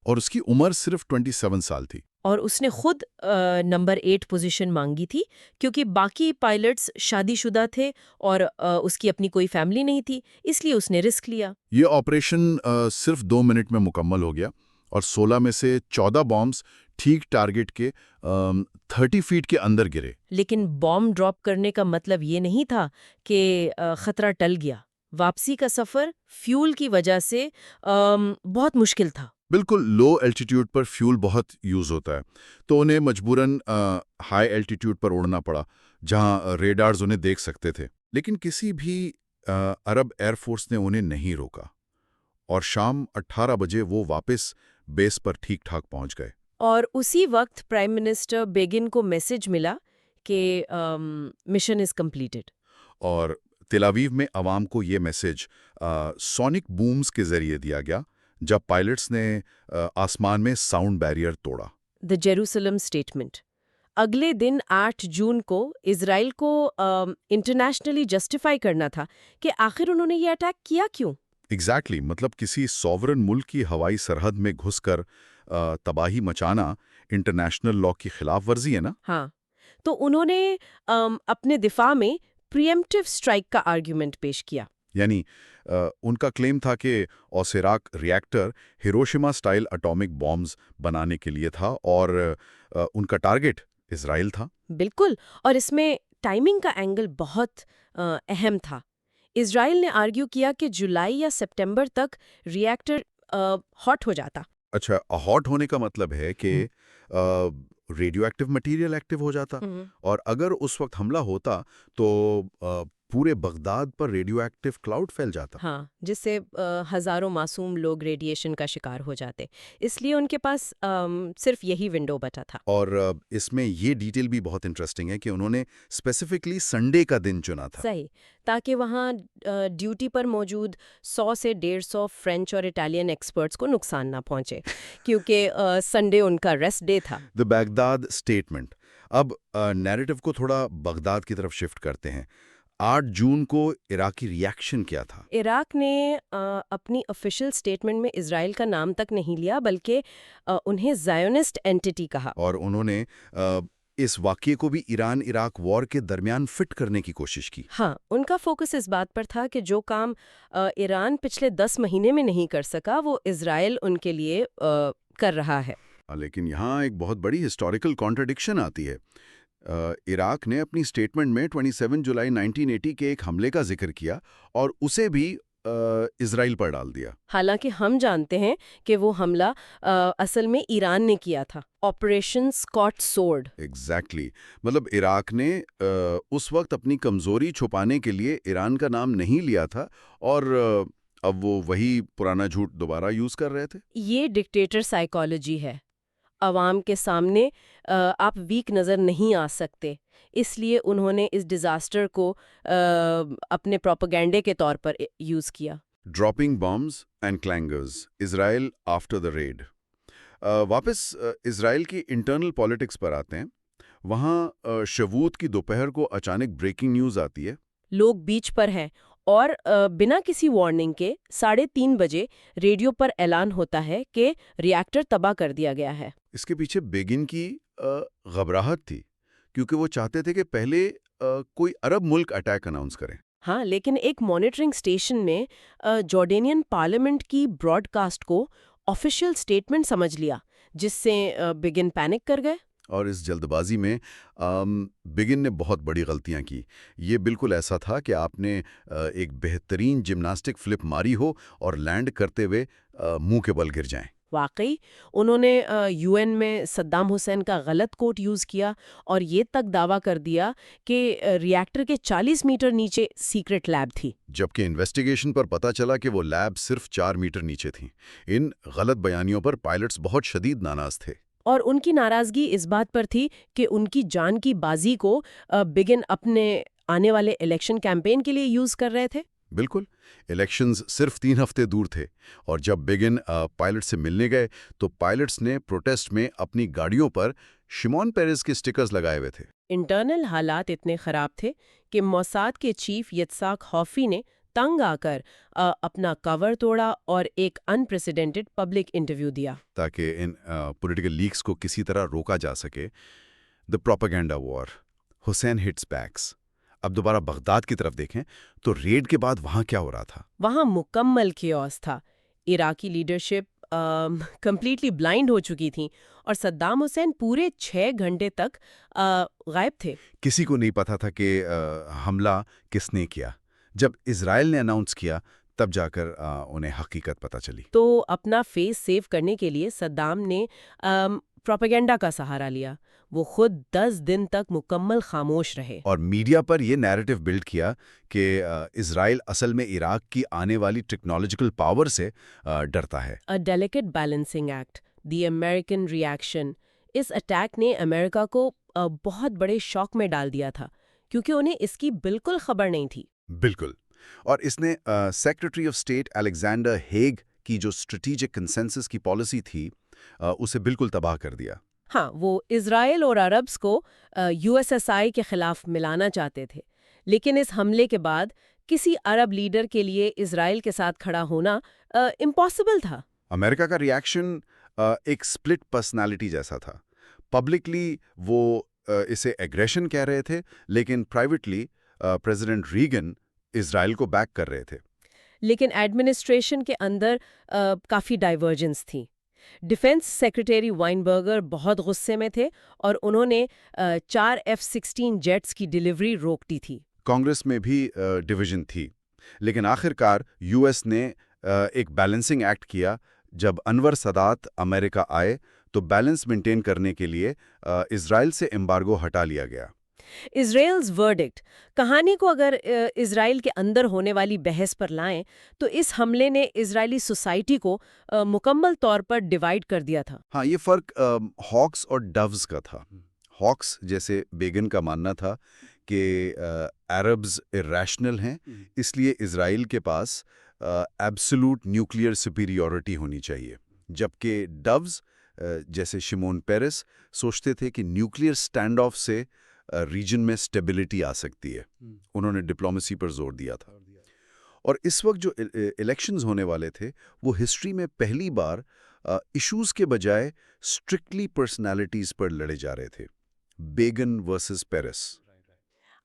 اور اس کی عمر صرف 27 سال تھی۔ اور اس نے خود نمبر 8 پوزیشن مانگی تھی کیونکہ باقی پائلٹس شادی شدہ تھے اور اس کی اپنی کوئی فیملی نہیں تھی، اس لیے اس نے رسک لیا۔ یہ آپریشن صرف 2 منٹ میں مکمل ہو گیا اور 16 میں سے 14 بامز ٹھیک ٹارگٹ کے 30 فیٹ کے اندر گرے۔ لیکن بام ڈراپ کرنے کا مطلب یہ نہیں تھا کہ خطرہ ٹل گیا۔ واپسی کا سفر فیول کی وجہ سے بہت مشکل تھا۔ بالکل، لو الٹیٹیوڈ پر فیول بہت یوز ہوتا ہے تو انہیں مجبوراً ہائی الٹیٹیوڈ پر اڑنا پڑا جہاں ریڈارز انہیں دیکھ سکتے تھے۔ لیکن کسی بھی عرب ایئر فورس نے انہیں نہیں روکا۔ اور شام 18 بجے وہ واپس بیس پر ٹھیک ٹھاک پہنچ گئے. اور اسی وقت پرائم منسٹر بیگن کو میسج ملا کہ مشن از کمپلیٹڈ. اور تل اویو میں عوام کو یہ میسج سونک بومز کے ذریعے دیا گیا جب پائلٹس نے آسمان میں ساؤنڈ بیریئر توڑا. دا جیروسلم اسٹیٹمنٹ. اگلے دن 8 جون کو اسرائیل کو انٹرنیشنلی جسٹیفائی کرنا تھا کہ آخر انہوں نے یہ اٹیک کیا کیوں. ایگزیکٹلی مطلب کسی سوورن ملک کی ہوائی سرحد میں گھس کر تباہی مچانا انٹرنیشنل لا کی خلاف ورزی ہے نا. ہاں، تو انہوں نے اپنے دفاع میں پریمپٹیو اسٹرائک کا آرگیومنٹ پیش کیا. یعنی ان کا کلیم تھا کہ Osirak reactor Hiroshima style atomic bombs بنانے کے لیے تھا اور ان کا ٹارگٹ اسرائیل تھا. بالکل، اور اس میں ٹائمنگ کا اینگل بہت اہم تھا. اسرائیل نے آرگیو کیا کہ جولائی یا سپٹمبر تک ری ایکٹر ہاٹ ہو جاتا. اچھا، ہاٹ ہونے کا مطلب ہے کہ ریڈیو ایکٹیو مٹیریل ایکٹیو ہو جاتا، اور اگر اس وقت حملہ ہوتا تو پورے بغداد پر ریڈیو ایکٹیو کلاؤڈ پھیل جاتا. ہاں، جس سے ہزاروں معصوم لوگ ریڈیشن کا شکار ہو جاتے. اس لیے ان کے پاس صرف یہی ونڈو بچا تھا. اور اس میں یہ ڈیٹیل بھی بہت انٹرسٹنگ ہے کہ انہوں نے اسپیسیفکلی سنڈے کا دن چنا تھا. صحیح، تاکہ وہاں ڈیوٹی پر موجود 100 سے 150 فرینچ اور اٹالین ایکسپرٹس کو نقصان نہ پہنچے، کیونکہ سنڈے ان کا ریسٹ ڈے تھا. دی بغداد اسٹیٹمنٹ. اب نیریٹو کو تھوڑا بغداد کی طرف شفٹ کرتے ہیں. 8 جون کو عراقی ری ایکشن کیا تھا؟ عراق نے اپنی آفیشیل اسٹیٹمنٹ میں اسرائیل کا نام تک نہیں لیا، بلکہ انہیں زائونسٹ اینٹی کہا. اور انہوں نے اس واقعے کو بھی ایران عراق وار کے درمیان فٹ کرنے کی کوشش کی. ہاں، ان کا فوکس اس بات پر تھا کہ جو کام ایران پچھلے 10 مہینے میں نہیں کر سکا وہ اسرائیل ان کے لیے کر رہا ہے. لیکن یہاں ایک بہت بڑی ہسٹوریکل کانٹرڈکشن آتی ہے. عراق نے اپنی اسٹیٹمنٹ میں 27 جولائی 1980 کے ایک حملے کا ذکر کیا اور اسے بھی اسرائیل پر ڈال دیا. حالانکہ ہم جانتے ہیں کہ وہ حملہ اصل میں ایران نے کیا تھا، آپریشن اسکاٹ سورڈ. ایگزیکٹلی مطلب عراق نے اس وقت اپنی کمزوری چھپانے کے لیے ایران کا نام نہیں لیا تھا، اور اب وہ وہی پرانا جھوٹ دوبارہ یوز کر رہے تھے. یہ ڈکٹیٹر سائیکالوجی ہے. عوام کے سامنے آپ ویک نظر نہیں آ سکتے، اس لیے انہوں نے اس ڈیزاسٹر کو اپنے پروپیگنڈے کے طور پر یوز کیا. Dropping bombs and clingers, Israel after the raid. واپس اسرائیل کی انٹرنل پالیٹکس پر آتے ہیں. وہاں شووت کی دوپہر کو اچانک بریکنگ نیوز آتی ہے. لوگ بیچ پر ہیں اور بنا کسی وارننگ کے 3:30 بجے ریڈیو پر اعلان ہوتا ہے کہ ری ایکٹر تباہ کر دیا گیا ہے. اس کے پیچھے بیگن کی گھبراہٹ تھی، کیونکہ وہ چاہتے تھے کہ پہلے کوئی عرب ملک اٹیک اناؤنس کریں. ہاں، لیکن ایک مانیٹرنگ اسٹیشن نے جارڈینین پارلیمنٹ کی براڈ کاسٹ کو آفیشیل اسٹیٹمنٹ سمجھ لیا، جس سے بیگن پینک کر گئے. اور اس جلد بازی میں بیگن نے بہت بڑی غلطیاں کی. یہ بالکل ایسا تھا کہ آپ نے ایک بہترین جمناسٹک فلپ ماری ہو اور لینڈ کرتے ہوئے منہ کے بل گر جائیں. واقعی انہوں نے UN میں صدام حسین کا غلط کوٹ یوز کیا اور یہ تک دعویٰ کر دیا کہ ری ایکٹر کے 40 میٹر نیچے سیکرٹ لیب تھی، جبکہ انویسٹیگیشن پر پتہ چلا کہ وہ لیب صرف 4 میٹر نیچے تھیں. ان غلط بیانیوں پر پائلٹس بہت شدید ناراض تھے، اور ان کی ناراضگی اس بات پر تھی کہ ان کی جان کی بازی کو بیگن اپنے آنے والے الیکشن کیمپین کے لیے یوز کر رہے تھے. بالکل. الیکشنز صرف 3 ہفتے دور تھے، اور جب بیگن پائلٹ سے ملنے گئے تو پائلٹس نے پروٹیسٹ میں اپنی گاڑیوں پر شمون پیرز کے سٹیکرز لگائے ہوئے تھے. انٹرنل حالات اتنے خراب تھے کہ موساد کے چیف یتساک ہوفی نے تنگ آ کر اپنا کور توڑا اور ایک انپریسیڈنٹڈ پبلک انٹرویو دیا تاکہ ان پولیٹیکل لیکس کو کسی طرح روکا جا سکے. دی پروپیگنڈا وار، حسین ہٹس بیکس. اب دوبارہ بغداد کی طرف دیکھیں تو ریڈ کے بعد وہاں کیا ہو رہا تھا؟ وہاں مکمل کیوس تھا. عراقی لیڈرشپ کمپلیٹلی بلائنڈ ہو چکی تھی اور صدام حسین پورے 6 گھنٹے تک غائب تھے. کسی کو نہیں پتا تھا کہ حملہ کس نے کیا. جب اسرائیل نے اناؤنس کیا تب جا کر انہیں حقیقت پتہ چلی. تو اپنا فیس سیو کرنے کے لیے صدام نے پروپیگنڈا کا سہارا لیا. وہ خود 10 دن تک مکمل خاموش رہے. اور میڈیا پر یہ نیریٹو بلڈ کیا کہ اسرائیل اصل میں عراق کی آنے والی ٹیکنالوجیکل پاور سے ڈرتا ہے. A delicate balancing act, the American reaction. اس اٹیک نے امریکہ کو بہت بڑے شوق میں ڈال دیا تھا کیونکہ انہیں اس کی بالکل خبر نہیں تھی. بالکل. اور اس نے secretary of state Alexander Hague کی جو اسٹریٹجک کنسنسس کی پالیسی تھی اسے بالکل تباہ کر دیا. ہاں، وہ اسرائیل اور عربز کو USSR کے خلاف ملانا چاہتے تھے، لیکن اس حملے کے بعد کسی عرب لیڈر کے لیے اسرائیل کے ساتھ کھڑا ہونا امپاسبل تھا. امریکہ کا ریاکشن ایک سپلٹ پرسنالٹی جیسا تھا. پبلکلی وہ اسے ایگریشن کہہ رہے تھے، لیکن پرائیویٹلی پریزیڈنٹ ریگن اسرائیل کو بیک کر رہے تھے. لیکن ایڈمنسٹریشن کے اندر کافی ڈائیورجنس تھی. ڈیفنس سیکرٹری وائنبرگر بہت غصے میں تھے اور انہوں نے 4 F-16 جیٹس کی ڈیلیوری روک دی تھی. کانگریس میں بھی ڈویژن تھی، لیکن آخرکار یو ایس نے ایک بیلنسنگ ایکٹ کیا. جب انور سادات امریکہ آئے تو بیلنس مینٹین کرنے کے لیے اسرائیل سے ایمبارگو ہٹا لیا گیا. اسرائیلز ورڈکٹ کہانی کو اگر اسرائیل کے اندر ہونے والی بحث پر لائیں تو اس حملے نے اسرائیلی سوسائٹی کو مکمل طور پر ڈیوائیڈ کر دیا تھا. ہاں، یہ فرق ہاکس اور ڈوز کا تھا. ہاکس جیسے بیگن کا ماننا تھا کہ عربز irrational ہیں، اس لیے اسرائیل کے پاس ایبسولوٹ نیوکلیئر سپیریورٹی ہونی چاہیے، جبکہ ڈوز جیسے شمون پیرس سوچتے تھے کہ نیوکلیئر اسٹینڈ آف سے ریجن میں سٹیبلٹی آ سکتی ہے. انہوں نے ڈپلومیسی پر زور دیا تھا. اور اس وقت جو الیکشنز ہونے والے تھے وہ ہسٹری میں پہلی بار ایشوز کے بجائے اسٹرکٹلی پرسنالٹیز پر لڑے جا رہے تھے. بیگن ورسز پیرس.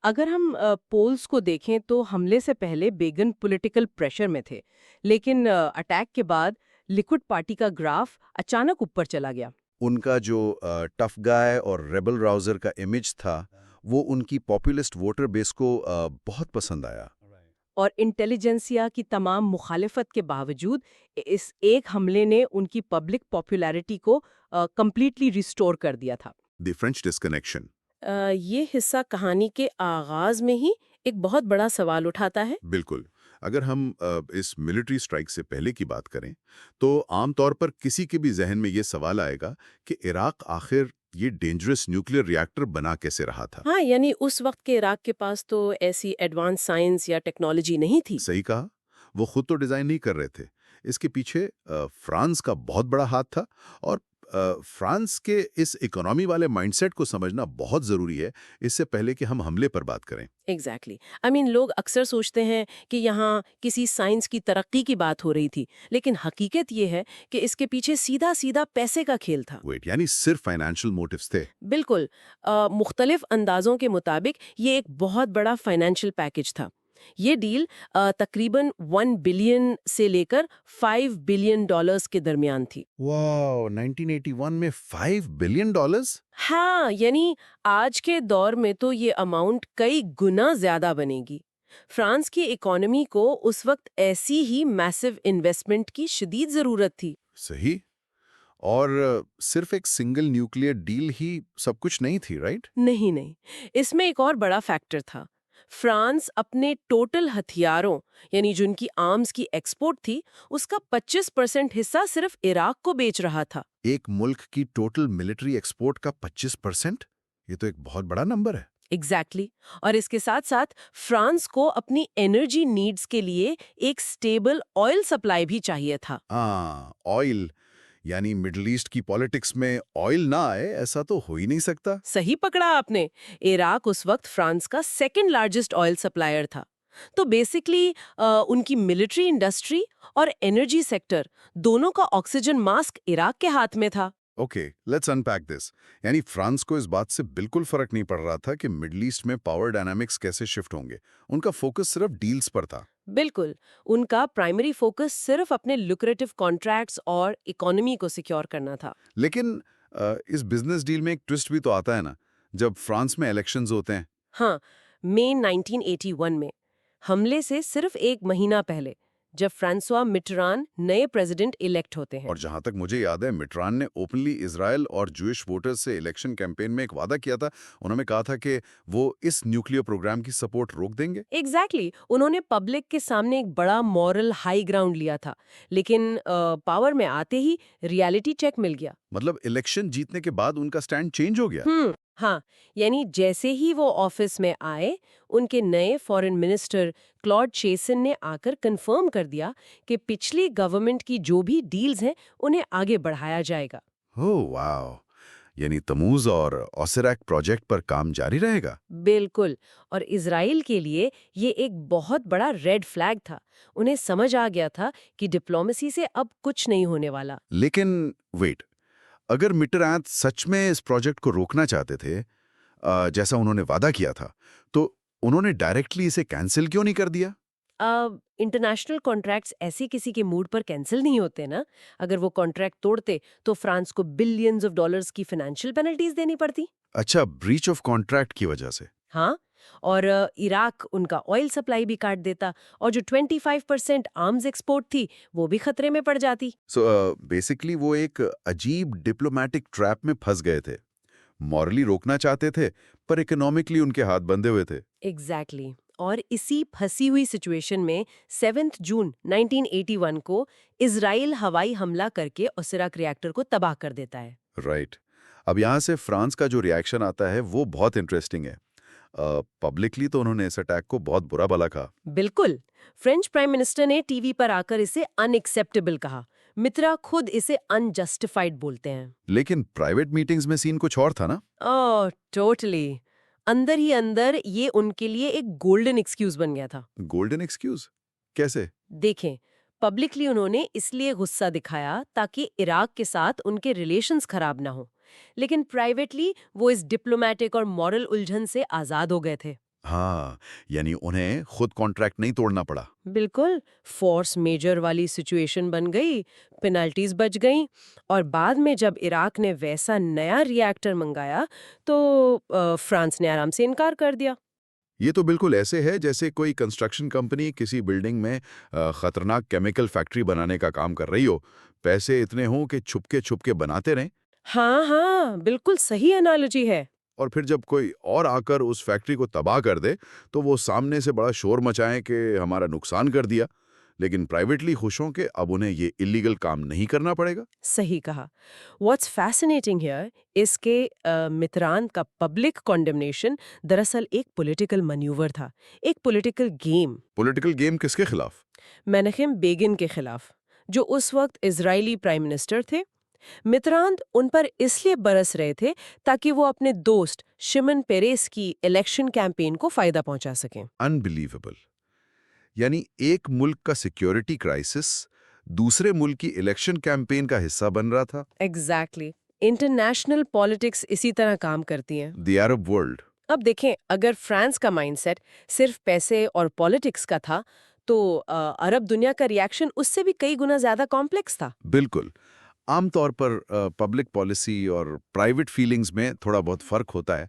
اگر ہم پولز کو دیکھیں تو حملے سے پہلے بیگن پولیٹیکل پریشر میں تھے، لیکن اٹیک کے بعد لیکوڈ پارٹی کا گراف اچانک اوپر چلا گیا. ان کا جو ٹف گائے اور ریبل راؤزر کا امیج تھا وہ ان کی پاپولسٹ ووٹر بیس کو بہت پسند آیا. اور انٹیلیجنسیا کی تمام مخالفت کے باوجود اس ایک حملے نے ان کی پبلک پاپولیرٹی کو کمپلیٹلی ریسٹور کر دیا تھا. The French disconnection. یہ حصہ کہانی کے آغاز میں ہی ایک بہت بڑا سوال اٹھاتا ہے. بالکل. اگر ہم اس ملٹری سٹرائک سے پہلے کی بات کریں تو عام طور پر کسی کے بھی ذہن میں یہ سوال آئے گا کہ عراق آخر یہ ڈینجرس نیوکلیئر ریاکٹر بنا کیسے رہا تھا. ہاں، یعنی اس وقت کے عراق کے پاس تو ایسی ایڈوانس سائنس یا ٹیکنالوجی نہیں تھی. صحیح کہا. وہ خود تو ڈیزائن نہیں کر رہے تھے. اس کے پیچھے فرانس کا بہت بڑا ہاتھ تھا، اور فرانس کے اس اکانومی والے مائنڈ سیٹ کو سمجھنا بہت ضروری ہے اس سے پہلے کہ ہم حملے پر بات کریں. ایگزیکٹلی. لوگ اکثر سوچتے ہیں کہ یہاں کسی سائنس کی ترقی کی بات ہو رہی تھی، لیکن حقیقت یہ ہے کہ اس کے پیچھے سیدھا سیدھا پیسے کا کھیل تھا. یعنی صرف فائنینشیل موٹیوز تھے. بالکل. مختلف اندازوں کے مطابق یہ ایک بہت بڑا فائنینشیل پیکج تھا. یہ ڈیل تقریباً 1 بلین سے لے کر $5 بلین کے درمیان تھی. واو، 1981 میں $5 بلین. ہاں، یعنی آج کے دور میں تو یہ اماؤنٹ کئی گنا زیادہ بنے گی. فرانس کی اکانومی کو اس وقت ایسی ہی میسو انویسٹمنٹ کی شدید ضرورت تھی. صحیح. اور صرف ایک سنگل نیوکلیئر ڈیل ہی سب کچھ نہیں تھی، رائٹ؟ نہیں، اس میں ایک اور بڑا فیکٹر تھا. فرانس اپنے ٹوٹل ہتھیاروں یعنی جن کی آرمز کی ایکسپورٹ تھی اس کا 25% حصہ صرف عراق کو بیچ رہا تھا. ایک ملک کی ٹوٹل ملٹری ایکسپورٹ کا 25%؟ یہ تو ایک بہت بڑا نمبر ہے. ایگزیکٹلی. اور اس کے ساتھ ساتھ فرانس کو اپنی انرجی نیڈز کے لیے ایک سٹیبل آئل سپلائی بھی چاہیے تھا. آئل. یعنی مڈل ایسٹ کی پالیٹکس میں آئل نہ آئے ایسا تو ہو ہی نہیں سکتا. صحیح پکڑا آپ نے. عراق اس وقت فرانس کا 2nd لارجسٹ آئل سپلائر تھا. تو بیسکلی ان کی ملٹری انڈسٹری اور انرجی سیکٹر دونوں کا آکسیجن ماسک عراق کے ہاتھ میں تھا. اوکے، لیٹس انپیک دس. یعنی فرانس کو اس بات سے بالکل فرق نہیں پڑ رہا تھا کہ مڈل ایسٹ میں پاور ڈائنامکس کیسے شفٹ ہوں گے. ان کا فوکس صرف ڈیلز پر تھا. بالکل. ان کا پرائمری فوکس صرف اپنے لوکریٹو کانٹریکٹس اور اکانومی کو سیکیور کرنا تھا. لیکن اس بزنس ڈیل میں ایک ٹوسٹ بھی تو آتا ہے نا جب فرانس میں الیکشنز ہوتے ہیں. ہاں، مئی 1981 میں حملے سے صرف 1 مہینہ پہلے جب فرانسوا مٹران نئے پریزیڈنٹ الیکٹ ہوتے ہیں۔ اور جہاں تک مجھے یاد ہے مٹران نے اوپنلی اسرائیل اور جوئش ووٹرز سے الیکشن کیمپین میں ایک وعدہ کیا تھا، انہوں نے کہا تھا کہ وہ اس نیوکلیئر پروگرام کی سپورٹ روک دیں گے۔ ایگزیکٹلی، انہوں نے پبلک کے سامنے ایک بڑا مورل ہائی گراؤنڈ لیا تھا، لیکن پاور میں آتے ہی ریالٹی چیک مل گیا۔ مطلب الیکشن جیتنے کے بعد ان کا سٹینڈ چینج ہو گیا۔ ہاں، یعنی جیسے ہی وہ آفس میں آئے، ان کے نئے فارن منسٹر کلاڈ چیسن نے آ کر کنفرم کر دیا کہ پچھلی گورنمنٹ کی جو بھی ڈیلز ہیں انہیں آگے بڑھایا جائے گا۔ واو، یعنی تموز اور اوسیراک پروجیکٹ پر کام جاری رہے گا۔ بالکل، اور اسرائیل کے لیے یہ ایک بہت بڑا ریڈ فلیگ تھا۔ انہیں سمجھ آ گیا تھا کہ ڈپلومیسی سے اب کچھ نہیں ہونے والا۔ لیکن ویٹ، اگر مٹران سچ میں اس پروجیکٹ کو روکنا چاہتے تھے جیسا انہوں نے وعدہ کیا تھا، تو انہوں نے ڈائریکٹلی اسے کینسل کیوں نہیں کر دیا؟ انٹرنیشنل کانٹریکٹس ایسے کسی کے موڈ پر کینسل نہیں ہوتے نا۔ اگر وہ کانٹریکٹ توڑتے تو فرانس کو بلینز آف ڈالرز کی فائنینشیل پینلٹیز دینی پڑتی۔ اچھا، بریچ آف کانٹریکٹ کی وجہ سے؟ ہاں، اور عراق ان کا آئل سپلائی بھی کاٹ دیتا، اور جو 25% آرمز ایکسپورٹ تھی وہ بھی خطرے میں پڑ جاتی۔ سو بیسکلی وہ ایک عجیب ڈپلومیٹک ٹریپ میں پھنس گئے تھے، مورلی روکنا چاہتے تھے پر اکنامکلی ان کے ہاتھ بندھے ہوئے تھے۔ ایگزیکٹلی، اور اسی پھنسی ہوئی سچویشن میں 7 جون 1981 کو اسرائیل ہوائی حملہ کر کے اوسیراک ری ایکٹر کو تباہ کر دیتا ہے۔ رائٹ، اب یہاں سے فرانس کا جو ری ایکشن آتا ہے وہ بہت انٹرسٹنگ ہے۔ پبلکلی تو انہوں نے اس اٹیک کو بہت برا بھلا کہا۔ بالکل، فرینچ پرائم منسٹر نے ٹی وی پر آ کر اسے ان ایکسیپٹیبل کہا۔ مترا خود اسے انجسٹیفائڈ بولتے ہیں۔ لیکن پرائیویٹ میٹنگز میں سین کچھ اور تھا نا؟ ٹوٹلی، اندر ہی اندر یہ ان کے لیے ایک گولڈن ایکسکیوز بن گیا تھا۔ گولڈن ایکسکیوز کیسے؟ دیکھیں، پبلکلی انہوں نے اس لیے غصہ دکھایا تاکہ عراق کے ساتھ ان کے ریلیشنز خراب نہ ہوں، لیکن پرائیویٹلی وہ اس ڈپلومیٹک اور مورل الجھن سے آزاد ہو گئے تھے۔ ہاں، یعنی انہیں خود کانٹریکٹ نہیں توڑنا پڑا۔ بالکل، فورس میجر والی سچویشن بن گئی، پینلٹیز بچ گئیں، اور بعد میں جب عراق نے ویسا نیا ری ایکٹر منگایا تو فرانس نے آرام سے انکار کر دیا۔ یہ تو بالکل ایسے ہے جیسے کوئی کنسٹرکشن کمپنی کسی بلڈنگ میں خطرناک کیمیکل فیکٹری بنانے کا کام کر رہی ہو، پیسے اتنے ہوں کہ چھپ کے بناتے رہیں، ہاں، بالکل صحیح انالوجی ہے۔ اور پھر جب کوئی اور آ کر اس فیکٹری کو تباہ کر دے تو وہ سامنے سے بڑا شور مچائیں کہ ہمارا نقصان کر دیا، لیکن پرائیویٹلی خوش ہوں کہ اب انہیں یہ الیگل کام نہیں کرنا پڑے گا۔ صحیح کہا۔ واٹس فیسنیٹنگ ہیئر اس کے متران کا پبلک کنڈمنیشن دراصل ایک پولیٹیکل مینیور تھا، ایک پولیٹیکل گیم۔ پولیٹیکل گیم کس کے خلاف؟ میناخیم بیگن کے خلاف، جو اس وقت اسرائیلی پرائم منسٹر تھے۔ متراند ان پر اس لیے برس رہے تھے تاکہ وہ اپنے دوست شمن پیریس کی الیکشن کیمپین کو فائدہ پہنچا سکیں۔ انبلیویبل، یعنی ایک ملک کا سیکیورٹی کرائسس دوسرے ملک کی الیکشن کیمپین کا حصہ بن رہا تھا۔ ایگزیکٹلی، انٹرنیشنل پالیٹکس اسی طرح کام کرتی ہیں۔ دی عرب ورلڈ۔ اب دیکھیں، اگر فرانس کا مائنڈ سیٹ صرف پیسے اور پالیٹکس کا تھا تو عرب دنیا کا ری ایکشن اس سے بھی کئی گنا زیادہ کمپلیکس تھا۔ بالکل، عام طور پر پبلک پالیسی اور پرائیویٹ فیلنگز میں تھوڑا بہت فرق ہوتا ہے،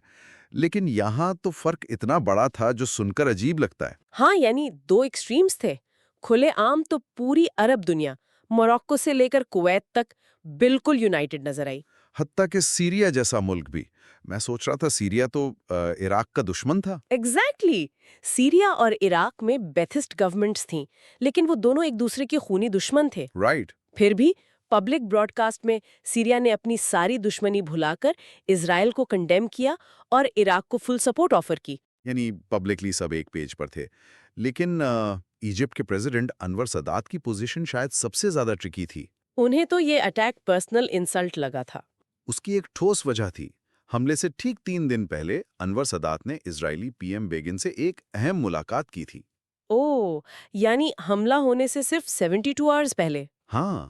لیکن یہاں تو فرق اتنا بڑا تھا جو سن کر عجیب لگتا ہے۔ ہاں، یعنی دو ایکسٹریمز تھے۔ کھلے عام تو پوری عرب دنیا، موروکو سے لے کر کویت تک، بالکل یونائٹڈ نظر آئی۔ حتیٰ کہ سیریا جیسا ملک بھی، میں سوچ رہا تھا سیریا تو عراق کا دشمن تھا۔ ایگزیکٹلی، سیریا اور عراق میں بیتھسٹ گورنمنٹس تھیں، لیکن وہ دونوں ایک دوسرے کے خونی دشمن تھے۔ رائٹ۔ پھر بھی پبلک براڈ کاسٹ میں سیریا نے اپنی ساری دشمنی بھلا کر اسرائیل کو کنڈیم کیا اور عراق کو فل سپورٹ آفر کی۔ یعنی پبلکلی سب ایک پیج پر تھے، لیکن ایجپٹ کے پریزیڈنٹ انور سادات کی پوزیشن شاید سب سے زیادہ ٹرکی تھی۔ انہیں تو یہ اٹیک پرسنل انسلٹ لگا تھا۔ اس کی ایک ٹھوس وجہ تھی۔ حملے سے ٹھیک 3 دن پہلے انور سادات نے اسرائیلی پی ایم بیگن سے ایک اہم ملاقات کی تھی۔ یعنی حملہ ہونے سے صرف 72 آورز پہلے۔ ہاں،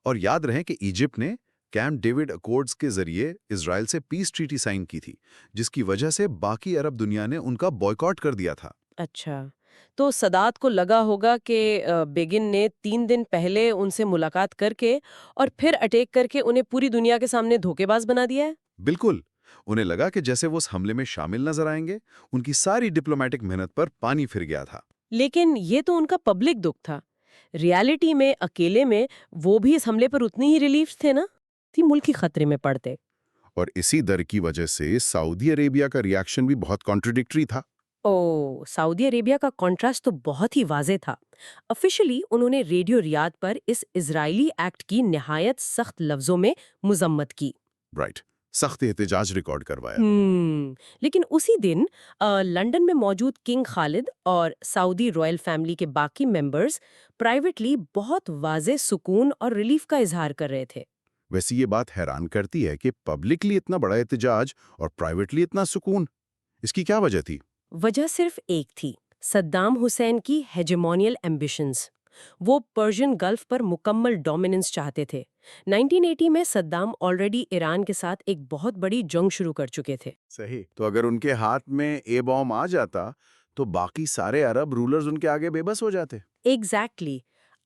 اور یاد رہے کہ ایجپٹ نے کیمپ ڈیوڈ اکورڈز کے ذریعے اسرائیل سے پیس ٹریٹی سائن کی تھی، جس کی وجہ سے باقی عرب دنیا نے ان کا بائیکاٹ کر دیا تھا۔ اچھا، تو سادات کو لگا ہوگا کہ بیگن نے 3 دن پہلے ان سے ملاقات کر کے اور پھر اٹیک کر کے انہیں پوری دنیا کے سامنے دھوکے باز بنا دیا ہے۔ بالکل، انہیں لگا کہ جیسے وہ اس حملے میں شامل نظر آئیں گے، ان کی ساری ڈپلومیٹک محنت پر پانی پھر گیا تھا۔ لیکن یہ تو ان کا پبلک دکھ تھا۔ ریالٹی میں اکیلے میں وہ بھی اس حملے پر اتنی ہی ریلیف تھے نا، تھی ملک ہی خطرے میں پڑتے۔ اور اسی ڈر کی وجہ سے سعودی عربیہ کا ریاکشن بھی بہت کانٹرڈکٹری تھا۔ سعودی عربیہ کا کنٹراسٹ تو بہت ہی واضح تھا۔ آفیشلی انہوں نے ریڈیو ریاض پر اس اسرائیلی ایکٹ کی نہایت سخت لفظوں میں مذمت کی۔ رائٹ، سخت احتجاج ریکارڈ کروایا۔ لیکن اسی دن لنڈن میں موجود کنگ خالد اور سعودی رائل فیملی کے باقی ممبرز پرائیویٹلی بہت واضح سکون اور ریلیف کا اظہار کر رہے تھے۔ ویسے یہ بات حیران کرتی ہے کہ پبلکلی اتنا بڑا احتجاج اور پرائیویٹلی اتنا سکون، اس کی کیا وجہ تھی؟ وجہ صرف ایک تھی، صدام حسین کی ہیجمونیل ایمبیشنز۔ وہ پرشین گلف پر مکمل ڈومیننس چاہتے تھے۔ 1980 میں صدام آلریڈی ایران کے ساتھ ایک بہت بڑی جنگ شروع کر چکے تھے۔ صحیح، تو اگر ان کے ہاتھ میں اے بام آ جاتا تو باقی سارے عرب رولرز ان کے آگے بے بس ہو جاتے۔ ایگزیکٹلی۔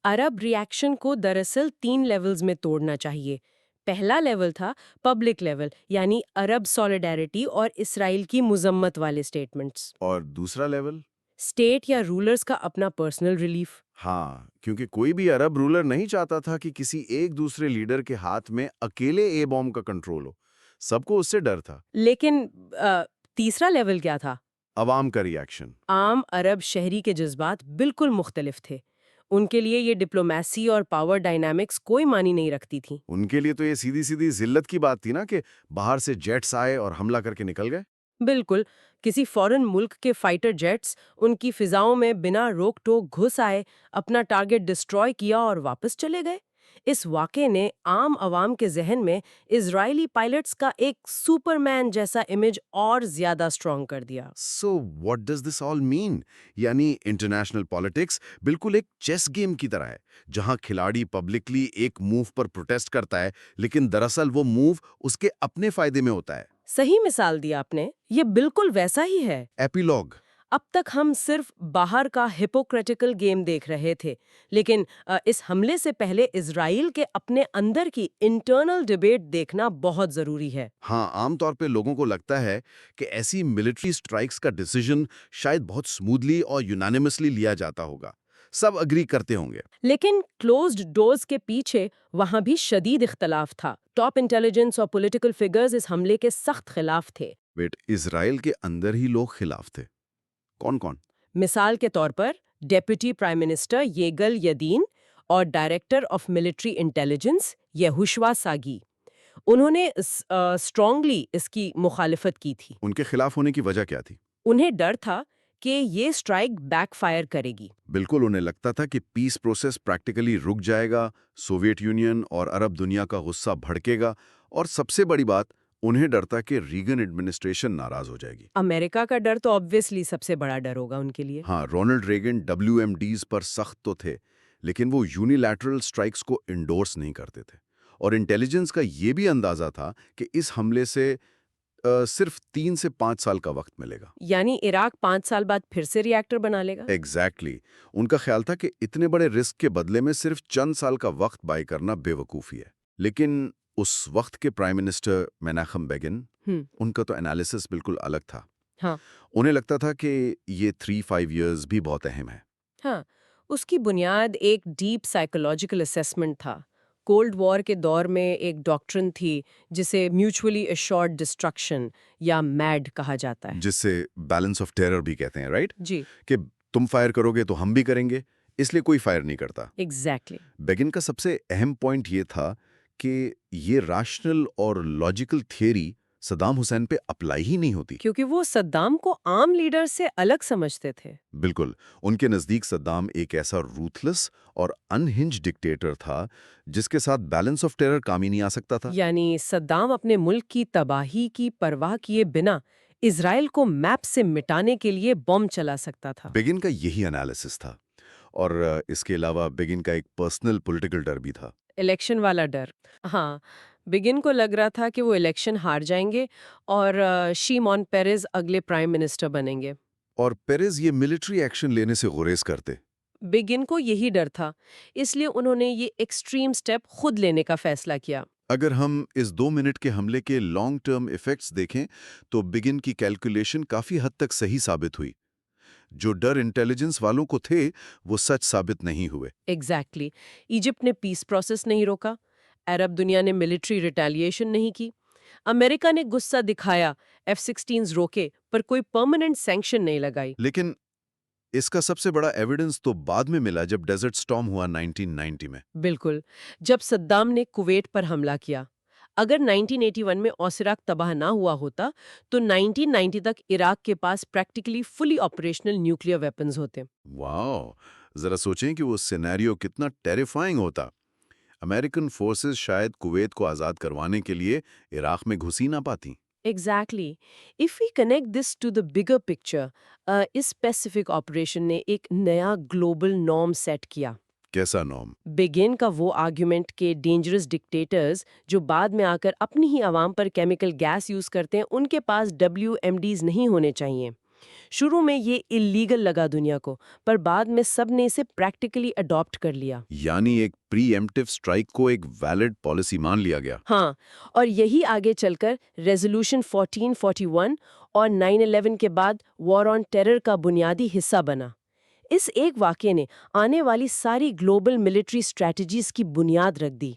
عرب ریاکشن کو دراصل 3 لیولز میں توڑنا چاہیے۔ پہلا لیول تھا پبلک لیول، یعنی عرب سولیڈیرٹی اور اسرائیل کی مذمت والے سٹیٹمنٹس۔ اور دوسرا لیول؟ اسٹیٹ یا رولرز کا اپنا پرسنل ریلیف۔ ہاں، کیونکہ کوئی بھی عرب رولر نہیں چاہتا تھا کہ کسی ایک دوسرے لیڈر کے ہاتھ میں اکیلے اے بام کا کنٹرول ہو، سب کو اس سے ڈر تھا۔ لیکن تیسرا لیول کیا تھا؟ عوام کا ریاکشن۔ عام عرب شہری کے جذبات بالکل مختلف تھے۔ ان کے لیے یہ ڈپلومیسی اور پاور ڈائنامکس کوئی معنی نہیں رکھتی تھی۔ ان کے لیے تو یہ سیدھی سیدھی ذلت کی بات تھی نا کہ باہر سے جیٹس آئے اور حملہ کر کے نکل گئے۔ بالکل، کسی فورن ملک کے فائٹر جیٹس ان کی فضاؤں میں بنا روک ٹوک گھس آئے، اپنا ٹارگٹ ڈسٹروائے کیا اور واپس چلے گئے۔ اس واقعے نے عام عوام کے ذہن میں اسرائیلی پائلٹس کا ایک سپرمین جیسا امیج اور زیادہ اسٹرانگ کر دیا۔ سو واٹ ڈز دس آل مین؟ یعنی انٹرنیشنل پالیٹکس بالکل ایک چیس گیم کی طرح ہے، جہاں کھلاڑی پبلکلی ایک موو پر پروٹیسٹ کرتا ہے لیکن دراصل وہ موو اس کے اپنے فائدے میں ہوتا ہے۔ صحیح مثال دیا آپ نے، یہ بالکل ویسا ہی ہے۔ ایپیلوگ۔ اب تک ہم صرف باہر کا ہپوکریٹیکل گیم دیکھ رہے تھے، لیکن اس حملے سے پہلے اسرائیل کے اپنے اندر کی انٹرنل ڈیبیٹ دیکھنا بہت ضروری ہے۔ ہاں، عام طور پہ لوگوں کو لگتا ہے کہ ایسی ملٹری سٹرائکس کا ڈیسیژن شاید بہت سموتھلی اور یونانیمسلی لیا جاتا ہوگا، سب اگری کرتے ہوں گے۔ لیکن کلوزڈ ڈورز کے پیچھے وہاں بھی شدید اختلاف تھا۔ ٹاپ انٹیلیجنس اور پولیٹیکل فگرز اس حملے کے سخت خلاف تھے۔ ویٹ، اسرائیل کے اندر ہی لوگ خلاف تھے؟ کون کون؟ مثال کے طور پر ڈیپٹی پرائم منسٹر یگل یدین اور director of military intelligence یہوشوا Sagi. انہوں نے اسٹرانگلی اس کی مخالفت کی تھی۔ ان کے خلاف ہونے کی وجہ کیا تھی؟ انہیں ڈر تھا کہ یہ اسٹرائک بیک فائر کرے گی۔ بالکل، انہیں لگتا تھا کہ پیس پروسیس پریکٹیکلی رک جائے گا، سوویت یونین اور عرب دنیا کا غصہ بھڑکے گا، اور سب سے بڑی بات، انہیں ڈر تھا کہ ریگن ایڈمنسٹریشن ناراض ہو جائے گی۔ امریکہ کا ڈر تو آبویسلی سب سے بڑا ڈر ہوگا ان کے لیے۔ ہاں، رونلڈ ریگن WMDs پر سخت تو تھے، لیکن وہ یونیلیٹرل سٹرائکس کو انڈورس نہیں کرتے تھے، اور انٹیلیجنس کا یہ بھی اندازہ تھا کہ اس حملے سے صرف 3 سے 5 سال کا وقت ملے گا۔ یعنی عراق 5 سال بعد پھر سے ری ایکٹر بنا لے گا۔ ایگزیکٹلی، ان کا خیال تھا کہ اتنے بڑے رسک کے بدلے میں صرف چند سال کا وقت بائی کرنا بے وقوفی ہے۔ لیکن اس وقت کے پرائم منسٹر میناخم بیگن، ان کا تو انالیسس بالکل الگ تھا۔ ہاں، انہیں لگتا تھا کہ یہ 3-5 ایئرز بھی بہت اہم ہے۔ ہاں، اس کی بنیاد ایک ڈیپ سائیکولوجیکل اسیسمنٹ تھا۔ کولڈ وار کے دور میں ایک ڈاکٹرن تھی جسے میوچولی ایشورڈ ڈسٹرکشن یا میڈ کہا جاتا ہے، جس سے بیلنس آف ٹیرر بھی کہتے ہیں، رائٹ؟ جی کہ تم فائر کرو گے تو ہم بھی کریں گے، اس لیے کوئی فائر نہیں کرتا۔ ایگزیکٹلی۔ بیگن کا سب سے اہم پوائنٹ یہ تھا کہ یہ راشنل اور لاجیکل تھیوری صدام حسین پہ اپلائی ہی نہیں ہوتی۔ کیونکہ وہ صدام کو عام لیڈر سے الگ سمجھتے تھے۔ بالکل، ان کے نزدیک صدام ایک ایسا روتھلس اور انہنج ڈکٹیٹر تھا جس کے ساتھ بیلنس آف ٹیرر کام ہی نہیں آ سکتا تھا۔ یعنی صدام اپنے ملک کی تباہی کی پرواہ کیے بنا اسرائیل کو میپ سے مٹانے کے لیے بم چلا سکتا تھا۔ بیگن کا یہی انالیسس تھا، اور اس کے علاوہ بیگن کا ایک پرسنل پولیٹیکل ڈر بھی تھا۔ الیکشن والا ڈر۔ ہاں، بگن کو لگ رہا تھا کہ وہ الیکشن ہار جائیں گے اور شیمون پیرز اگلے پرائم منسٹر بنیں گے۔ اور پیرز یہ ملٹری ایکشن لینے سے گریز کرتے۔ بگن کو یہی ڈر تھا، اس لیے انہوں نے یہ ایکسٹریم سٹیپ خود لینے کا فیصلہ کیا۔ اگر ہم اس 2 منٹ کے حملے کے لانگ ٹرم ایفیکٹس دیکھیں تو بگن کی کیلکولیشن کافی حد تک صحیح ثابت ہوئی۔ جو ڈر انٹیلیجنس والوں کو تھے وہ سچ ثابت نہیں ہوئے۔ ایگزیکٹلی ایجپٹ نے پیس پروسیس نہیں روکا، عرب دنیا نے ملٹری ریٹیلیشن نہیں کی، امریکہ نے غصہ دکھایا، F-16 روکے پر کوئی پرماننٹ سینکشن نہیں لگائی۔ لیکن اس کا سب سے بڑا ایویڈنس تو بعد میں ملا جب ڈیزرٹ سٹارم ہوا 1990 میں۔ بالکل، جب صدام نے کویت پر حملہ کیا۔ اگر 1981 میں اوسراق تباہ نہ ہوا ہوتا تو 1990 تک عراق کے پاس پریکٹیکلی فلی آپریشنل نیوکلیئر ویپنز ہوتے۔ واو، ذرا سوچیں کہ وہ سینیریو کتنا ٹیریفائنگ ہوتا۔ امریکن فورسز شاید کویت کو آزاد کروانے کے لیے عراق میں گھس ہی نہ پاتی۔ Exactly if we connect this to the bigger picture, اس پیسیفک آپریشن نے ایک نیا گلوبل نارم سیٹ کیا۔ کیسا نام؟ بگین کا وہ آرگیومنٹ کہ ڈینجرس ڈکٹیٹرز جو بعد میں آ کر اپنی ہی عوام پر کیمیکل گیس یوز کرتے ہیں ان کے پاس WMDs نہیں ہونے چاہیے۔ شروع میں یہ اللیگل لگا دنیا کو، پر بعد میں سب نے اسے پریکٹیکلی اڈاپٹ کر لیا۔ یعنی ایک پری ایمپٹیو سٹرائک کو ایک ویلڈ پالیسی مان لیا گیا۔ ہاں، اور یہی آگے چل کر ریزولوشن 1441 اور 9/11 کے بعد وار آن ٹیرر کا بنیادی حصہ بنا۔ اس ایک واقعے نے آنے والی ساری گلوبل ملٹری اسٹریٹجیز کی بنیاد رکھ دی۔